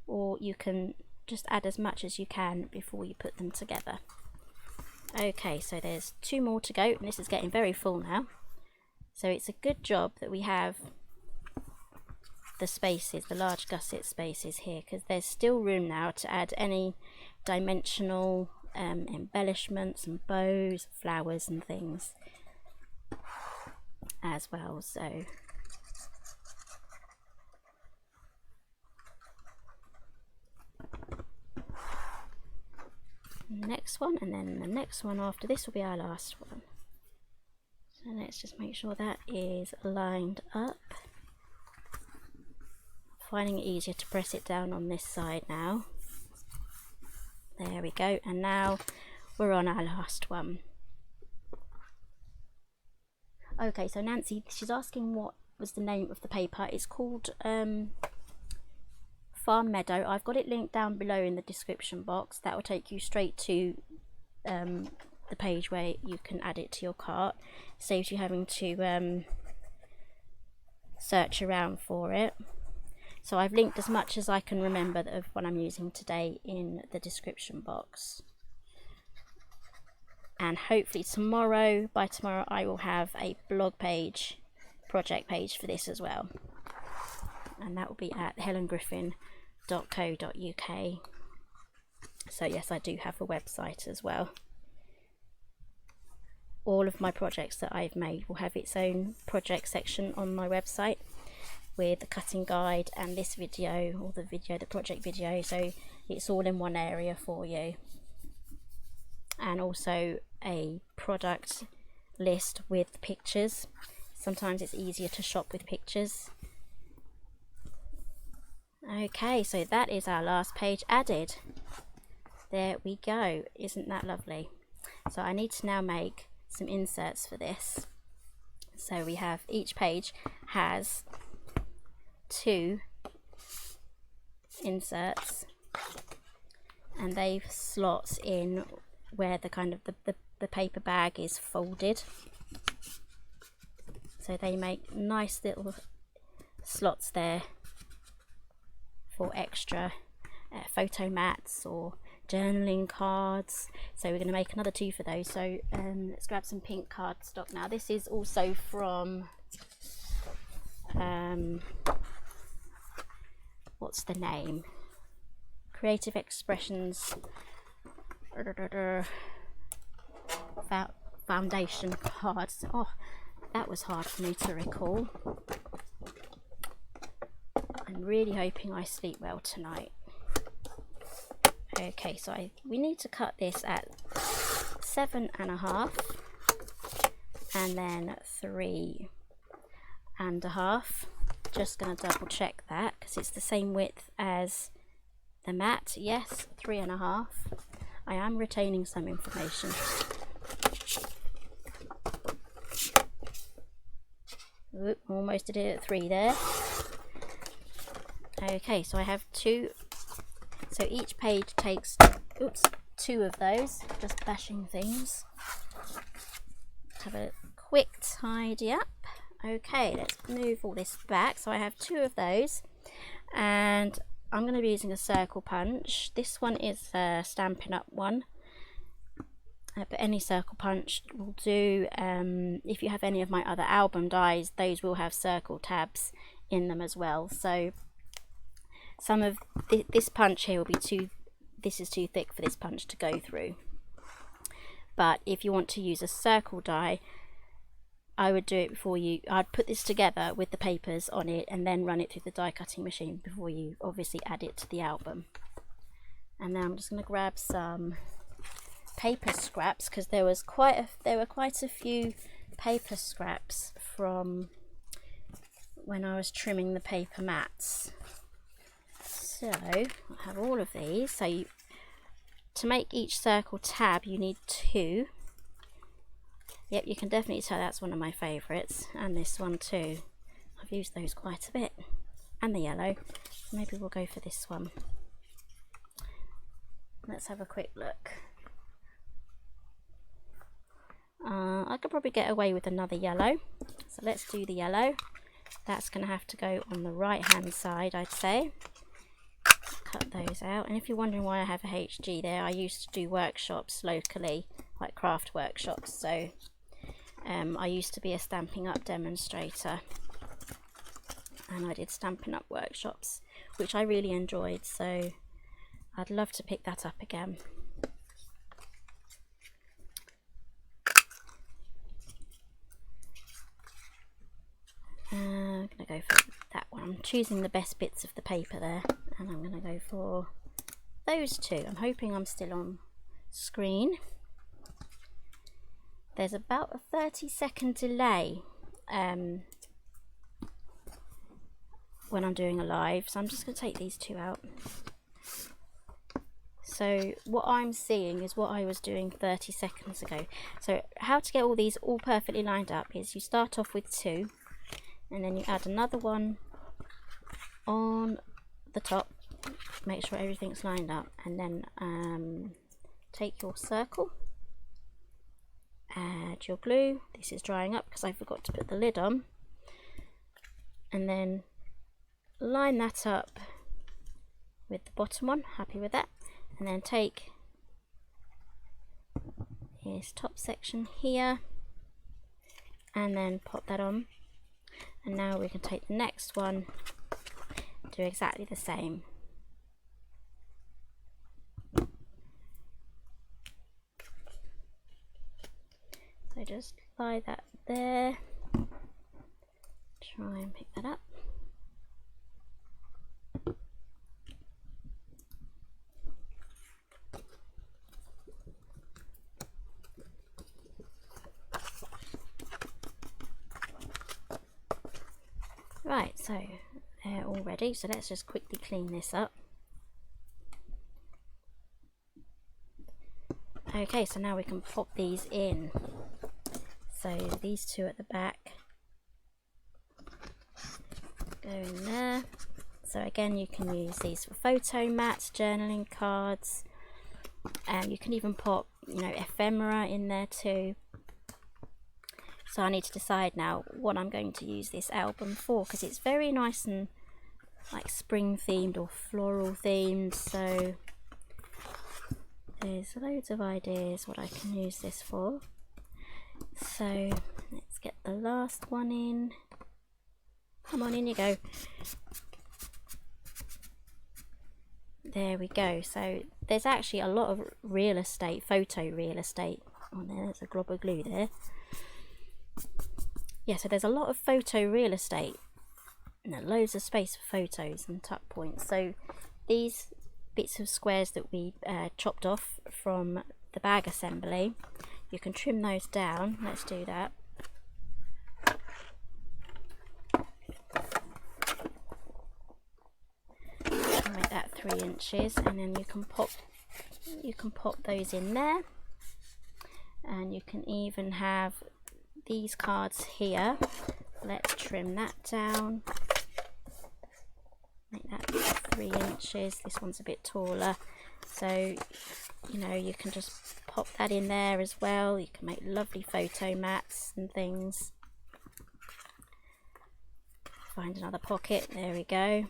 or you can just add as much as you can before you put them together. Okay, so there's 2 more to go, and this is getting very full now. So it's a good job that we have the spaces, the large gusset spaces here, because there's still room now to add any dimensional embellishments and bows, flowers and things as well. So next one, and then the next one after this will be our last one. So let's just make sure that is lined up. Finding it easier to press it down on this side now. There we go, and now we're on our last one. Okay, so Nancy, she's asking what was the name of the paper. It's called Farm Meadow. I've got it linked down below in the description box. That will take you straight to the page where you can add it to your cart. Saves you having to search around for it. So I've linked as much as I can remember of what I'm using today in the description box. And hopefully by tomorrow I will have a blog page, project page for this as well. And that will be at helengriffin.co.uk. So yes, I do have a website as well. All of my projects that I've made will have its own project section on my website, with the cutting guide and this video, or the project video, so it's all in one area for you. And also a product list with pictures. Sometimes it's easier to shop with pictures. Okay, so that is our last page added. There we go. Isn't that lovely? So I need to now make some inserts for this. So we have, each page has 2 inserts, and they've slots in where the kind of the paper bag is folded, so they make nice little slots there for extra photo mats or journaling cards. So we're going to make another 2 for those. So let's grab some pink cardstock now. This is also from what's the name? Creative Expressions foundation cards. Oh, that was hard for me to recall. I'm really hoping I sleep well tonight. Okay, so we need to cut this at 7.5 and then 3.5. Just going to double check that because it's the same width as the mat. Yes, 3.5. I am retaining some information. Oop, almost did it at 3 there. Okay, so I have 2. So each page takes 2 of those. Just bashing things. just have a quick tidy up. Okay, let's move all this back. So I have 2 of those, and I'm going to be using a circle punch. This one is a Stampin' Up one, but any circle punch will do. If you have any of my other album dies, those will have circle tabs in them as well. So some of this punch here will be this is too thick for this punch to go through. But if you want to use a circle die, I would do it before I'd put this together with the papers on it and then run it through the die cutting machine before you obviously add it to the album. And now I'm just going to grab some paper scraps, because there were quite a few paper scraps from when I was trimming the paper mats. So I have all of these. So to make each circle tab you need 2. Yep, you can definitely tell that's one of my favourites, and this one too. I've used those quite a bit, and the yellow. Maybe we'll go for this one. Let's have a quick look. I could probably get away with another yellow, so let's do the yellow. That's going to have to go on the right hand side, I'd say. Cut those out. And if you're wondering why I have a HG there, I used to do workshops locally, like craft workshops, so I used to be a Stampin' Up demonstrator, and I did Stampin' Up workshops, which I really enjoyed, so I'd love to pick that up again. I'm going to go for that one. I'm choosing the best bits of the paper there, and I'm going to go for those 2. I'm hoping I'm still on screen. There's about a 30-second delay when I'm doing a live, so I'm just going to take these 2 out. So what I'm seeing is what I was doing 30 seconds ago. So how to get all these all perfectly lined up is you start off with 2, and then you add another one on the top, make sure everything's lined up, and then take your circle, add your glue. This is drying up because I forgot to put the lid on, and then line that up with the bottom one. Happy with that. And then take this top section here and then pop that on, and now we can take the next one, do exactly the same. So just lie that there, try and pick that up. Right, so they're all ready, so let's just quickly clean this up. Okay, so now we can pop these in. So these 2 at the back go in there. So again, you can use these for photo mats, journaling cards, and you can even pop, ephemera in there too. So I need to decide now what I'm going to use this album for, because it's very nice and like spring themed or floral themed. So there's loads of ideas what I can use this for. So let's get the last one in. Come on, in you go. There we go. So there's actually a lot of real estate, photo real estate on there. There's a glob of glue there. Yeah, so there's a lot of photo real estate, and loads of space for photos and tuck points. So these bits of squares that we chopped off from the bag assembly, you can trim those down. Let's do that. Make that 3 inches, and then you can pop those in there, and you can even have these cards here. Let's trim that down, make that 3 inches. This one's a bit taller, so you know, you can just pop that in there as well. You can make lovely photo mats and things. Find another pocket, there we go.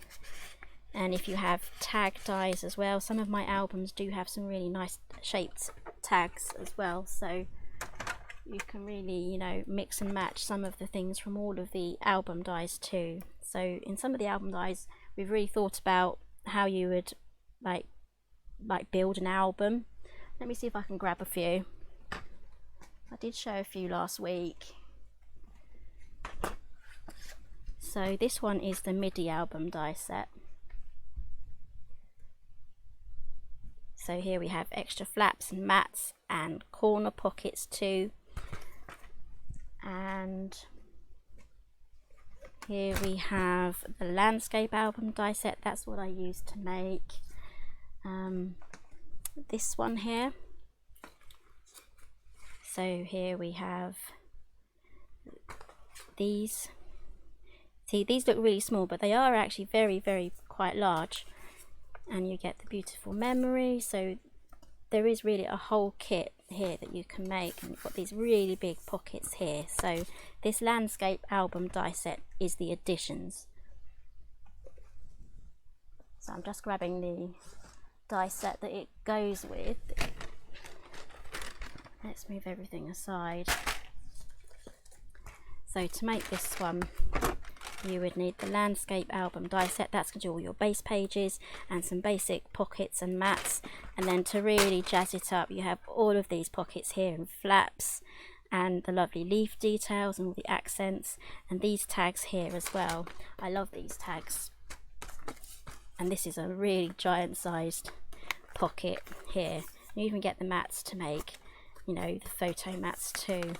And if you have tag dies as well, some of my albums do have some really nice shaped tags as well, so you can really, you know, mix and match some of the things from all of the album dies too. So in some of the album dies, we've really thought about how you would like build an album. Let me see if I can grab a few. I did show a few last week. So this one is the MIDI album die set. So here we have extra flaps and mats and corner pockets too. And here we have the landscape album die set. That's what I used to make this one here. So here we have these. See, these look really small, but they are actually very quite large. And you get the beautiful memory. So there is really a whole kit here that you can make, and you've got these really big pockets here. So this landscape album die set is the additions. So I'm just grabbing the die set that it goes with. Let's move everything aside. So to make this one, you would need the landscape album die set. That's going to do all your base pages and some basic pockets and mats. And then to really jazz it up, you have all of these pockets here and flaps and the lovely leaf details and all the accents and these tags here as well. I love these tags. And this is a really giant sized pocket here. You even get the mats to make, you know, the photo mats too.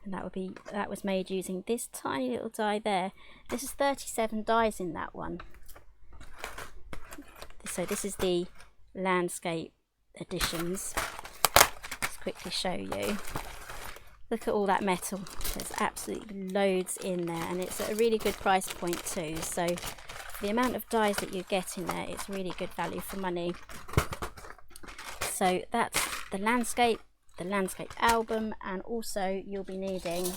And that was made using this tiny little die there. This is 37 dies in that one. So this is the landscape editions. Just quickly show you. Look at all that metal. There's absolutely loads in there, and it's at a really good price point too. So the amount of dies that you get in there, it's really good value for money. So that's the landscape album, and also you'll be needing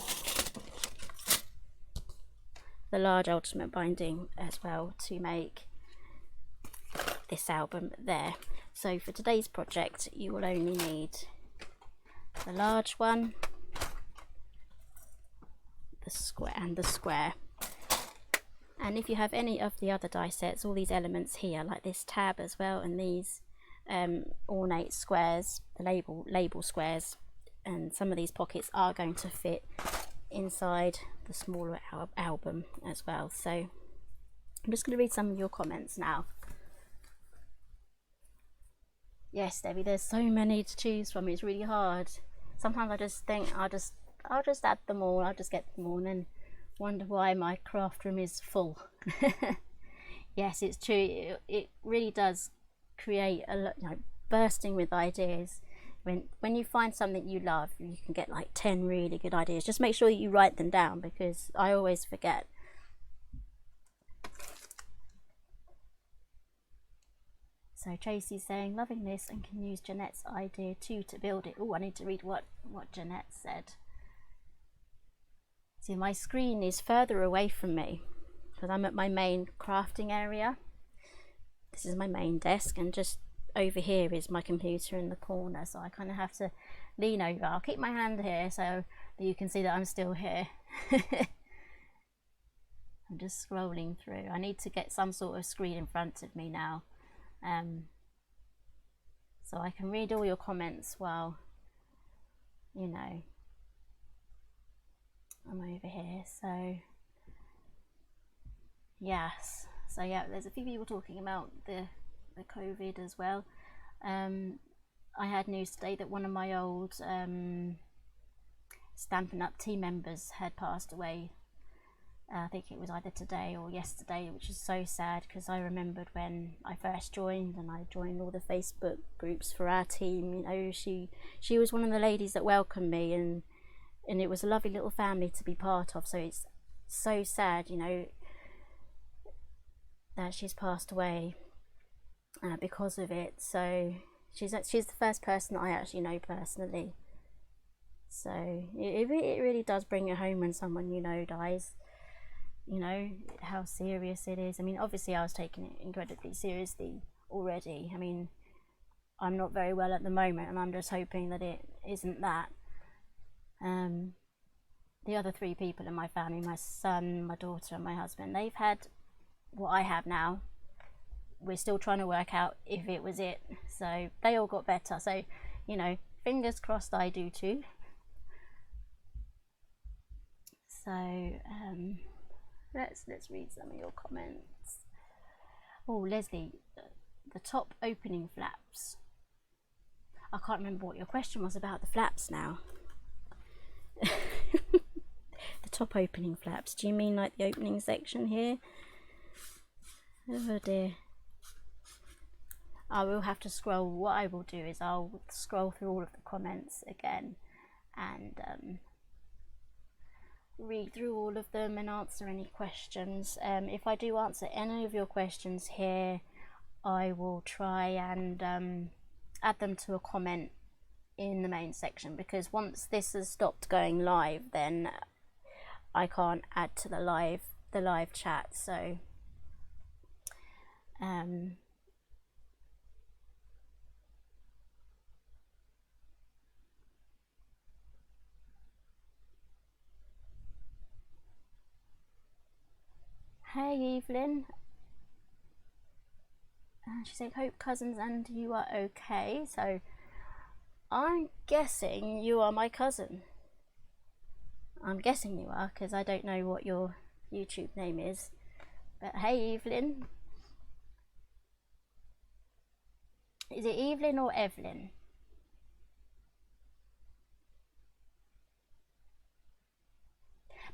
the large ultimate binding as well to make this album there. So for today's project you will only need the large one, the square and the square. And if you have any of the other die sets, all these elements here like this tab as well, and these ornate squares, the label squares, and some of these pockets are going to fit inside the smaller album as well. So I'm just going to read some of your comments now. Yes, Debbie, there's so many to choose from. It's really hard. Sometimes I just think I'll just add them all. I'll just get them all and then wonder why my craft room is full. Yes, it's true. It really does create a lot, you know, bursting with ideas. When you find something you love, you can get like 10 really good ideas. Just make sure that you write them down, because I always forget. So Tracy's saying loving this and can use Jeanette's idea too to build it. Oh, I need to read what Jeanette said. See, my screen is further away from me because I'm at my main crafting area. This is my main desk, and just over here is my computer in the corner, so I kind of have to lean over. I'll keep my hand here so that you can see that I'm still here. I'm just scrolling through. I need to get some sort of screen in front of me now, so I can read all your comments while, you know, I'm over here. So yes. So yeah, there's a few people talking about the COVID as well. I had news today that one of my old Stampin' Up team members had passed away. I think it was either today or yesterday, which is so sad, because I remembered when I first joined, and I joined all the Facebook groups for our team. You know, she was one of the ladies that welcomed me, and it was a lovely little family to be part of. So it's so sad, you know, that she's passed away. because of it. So she's the first person that I actually know personally. So it really does bring it home when someone you know dies. You know how serious it is. I mean, obviously I was taking it incredibly seriously already. I mean, I'm not very well at the moment, and I'm just hoping that it isn't that. The other 3 people in my family, my son, my daughter and my husband, they've had what I have now. We're still trying to work out if it was it. So they all got better. So, you know, fingers crossed I do too. So let's read some of your comments. Oh, Leslie, the top opening flaps. I can't remember what your question was about the flaps now. The top opening flaps. Do you mean like the opening section here? Oh dear. I will have to scroll. What I will do is I'll scroll through all of the comments again and read through all of them and answer any questions. If I do answer any of your questions here, I will try and add them to a comment in the main section, because once this has stopped going live, then I can't add to the live chat. So hey Evelyn, she said hope cousins and you are okay. So I'm guessing you are my cousin. I'm guessing you are, because I don't know what your YouTube name is. But hey Evelyn. Is it Evelyn or Evelyn?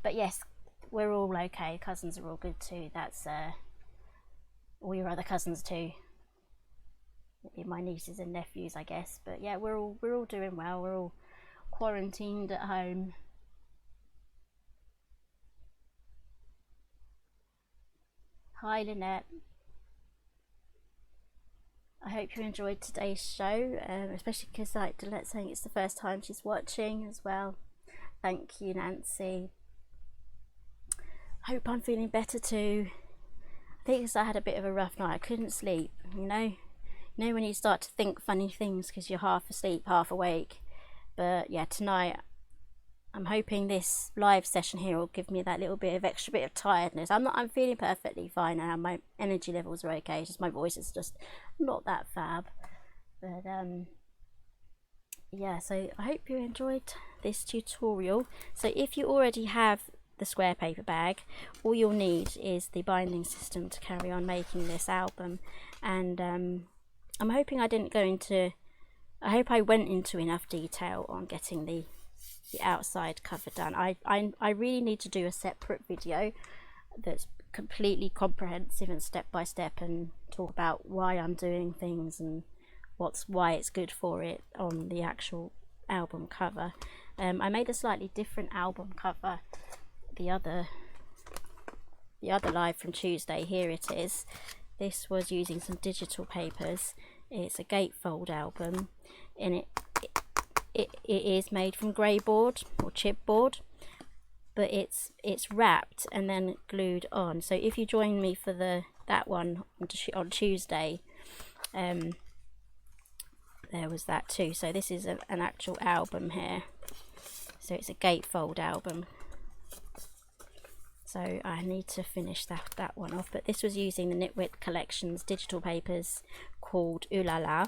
But yes, we're all okay. Cousins are all good too. That's all your other cousins too. Maybe my nieces and nephews, I guess. But yeah, we're all doing well. We're all quarantined at home. Hi Lynette. I hope you enjoyed today's show, especially because like Dillette's saying it's the first time she's watching as well. Thank you, Nancy. Hope I'm feeling better too. I think because I had a bit of a rough night. I couldn't sleep, you know when you start to think funny things because you're half asleep, half awake. But yeah, tonight I'm hoping this live session here will give me that little bit of extra bit of tiredness. I'm feeling perfectly fine now. My energy levels are okay. It's just my voice is just not that fab. But yeah, so I hope you enjoyed this tutorial. So if you already have the square paper bag, all you'll need is the binding system to carry on making this album. And I'm hoping I didn't go into, I hope I went into enough detail on getting the outside cover done. I really need to do a separate video that's completely comprehensive and step by step, and talk about why I'm doing things and why it's good for it on the actual album cover. I made a slightly different album cover the other live from Tuesday. Here it is. This was using some digital papers. It's a gatefold album, and it is made from grey board or chipboard, but it's wrapped and then glued on. So if you join me for that one on Tuesday, there was that too. So this is an actual album here. So it's a gatefold album. So I need to finish that one off. But this was using the Knitwit Collections digital papers called Ooh La La.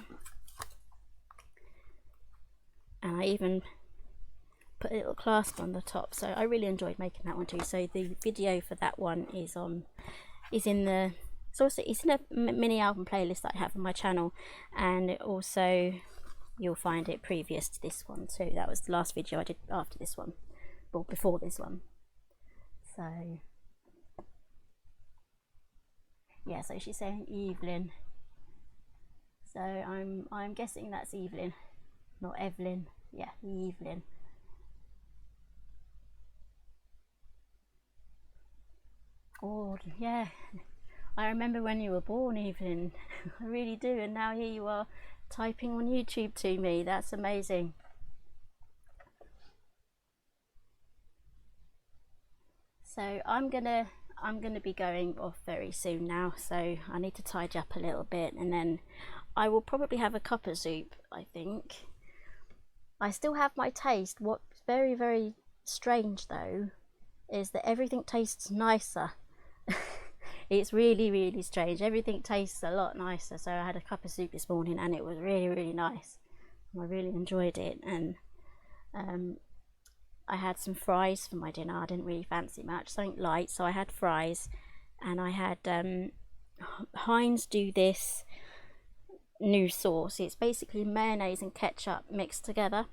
And I even put a little clasp on the top. So I really enjoyed making that one too. So the video for that one is in a mini album playlist that I have on my channel, and it also, you'll find it previous to this one too. That was the last video I did after this one, or before this one. So yeah, so she's saying Evelyn. So I'm guessing that's Evelyn, not Evelyn. Yeah, Evelyn. Oh yeah, I remember when you were born, Evelyn. I really do. And now here you are typing on YouTube to me. That's amazing. So I'm gonna be going off very soon now, so I need to tidy up a little bit, and then I will probably have a cup of soup, I think. I still have my taste. What's very, very strange though is that everything tastes nicer. It's really, really strange. Everything tastes a lot nicer. So I had a cup of soup this morning and it was really, really nice. I really enjoyed it. And I had some fries for my dinner. I didn't really fancy much, something light, so I had fries. And I had Heinz do this new sauce. It's basically mayonnaise and ketchup mixed together.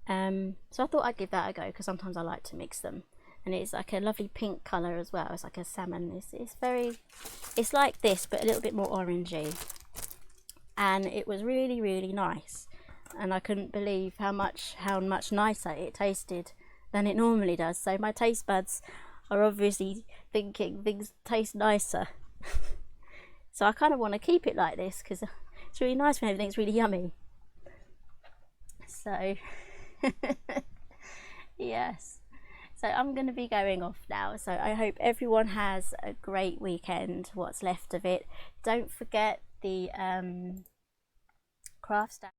So I thought I'd give that a go because sometimes I like to mix them. And it's like a lovely pink colour as well. It's like a salmon. It's like this but a little bit more orangey. And it was really, really nice. And I couldn't believe how much nicer it tasted than it normally does. So my taste buds are obviously thinking things taste nicer. So I kind of want to keep it like this because it's really nice when everything's really yummy. So yes. So I'm going to be going off now. So I hope everyone has a great weekend, what's left of it. Don't forget the craft stash.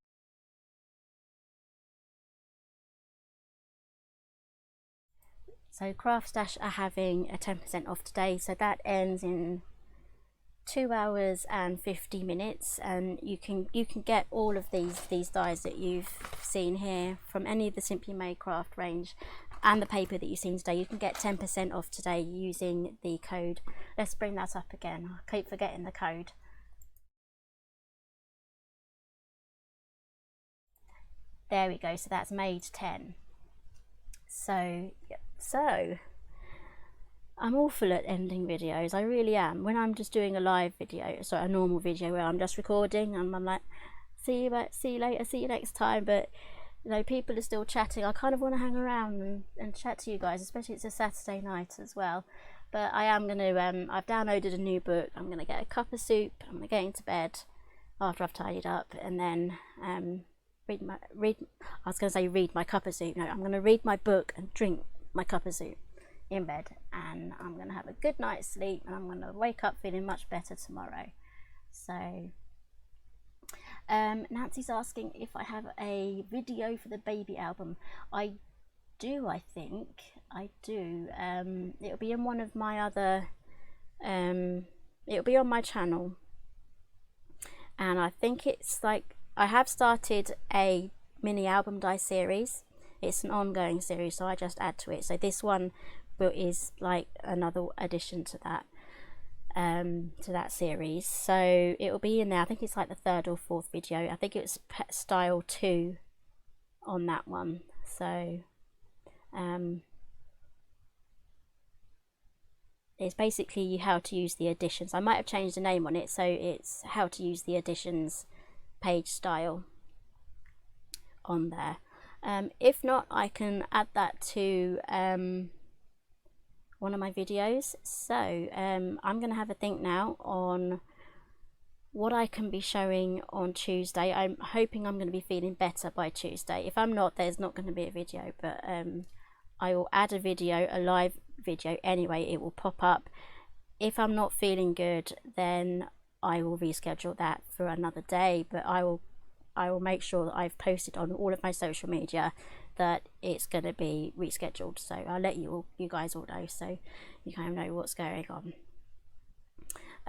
So Craft Stash are having a 10% off today. So that ends in 2 hours and 50 minutes, and you can get all of these dies that you've seen here from any of the Simply Made Craft range. And the paper that you've seen today, you can get 10% off today using the code. Let's bring that up again. I keep forgetting the code. There we go. So that's made 10. So I'm awful at ending videos. I really am. When I'm just doing a live video, a normal video where I'm just recording, and I'm like, see you later, see you next time. But you know, people are still chatting. I kind of want to hang around and chat to you guys, especially it's a Saturday night as well. But I am going to, I've downloaded a new book. I'm going to get a cup of soup. I'm going to get into bed after I've tidied up, and then read my cup of soup. No, I'm going to read my book and drink my cup of soup in bed, and I'm going to have a good night's sleep, and I'm going to wake up feeling much better tomorrow. So Nancy's asking if I have a video for the baby album. I do, I think I do. It'll be in one of my other it'll be on my channel, and I think it's like I have started a mini album die series. It's an ongoing series, so I just add to it. So this one is like another addition to that series, so it will be in there. I think it's like the 3rd or 4th video. I think it's style 2 on that one. So it's basically how to use the additions. I might have changed the name on it, so it's how to use the additions page style on there. If not, I can add that to one of my videos. So I'm going to have a think now on what I can be showing on Tuesday. I'm hoping I'm going to be feeling better by Tuesday. If I'm not, there's not going to be a video, but I will add a video, a live video anyway. It will pop up. If I'm not feeling good, then I will reschedule that for another day, but I will make sure that I've posted on all of my social media that it's going to be rescheduled. So I'll let you guys all know, so you kind of know what's going on.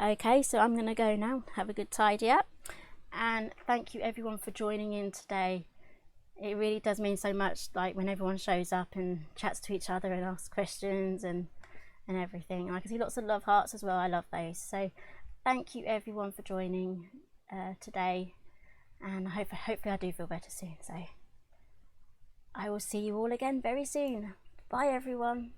Okay, so I'm going to go now. Have a good tidy up, and thank you everyone for joining in today. It really does mean so much, like when everyone shows up and chats to each other and asks questions and everything. I can see lots of love hearts as well. I love those. So thank you everyone for joining today, and hopefully I do feel better soon. So I will see you all again very soon. Bye everyone.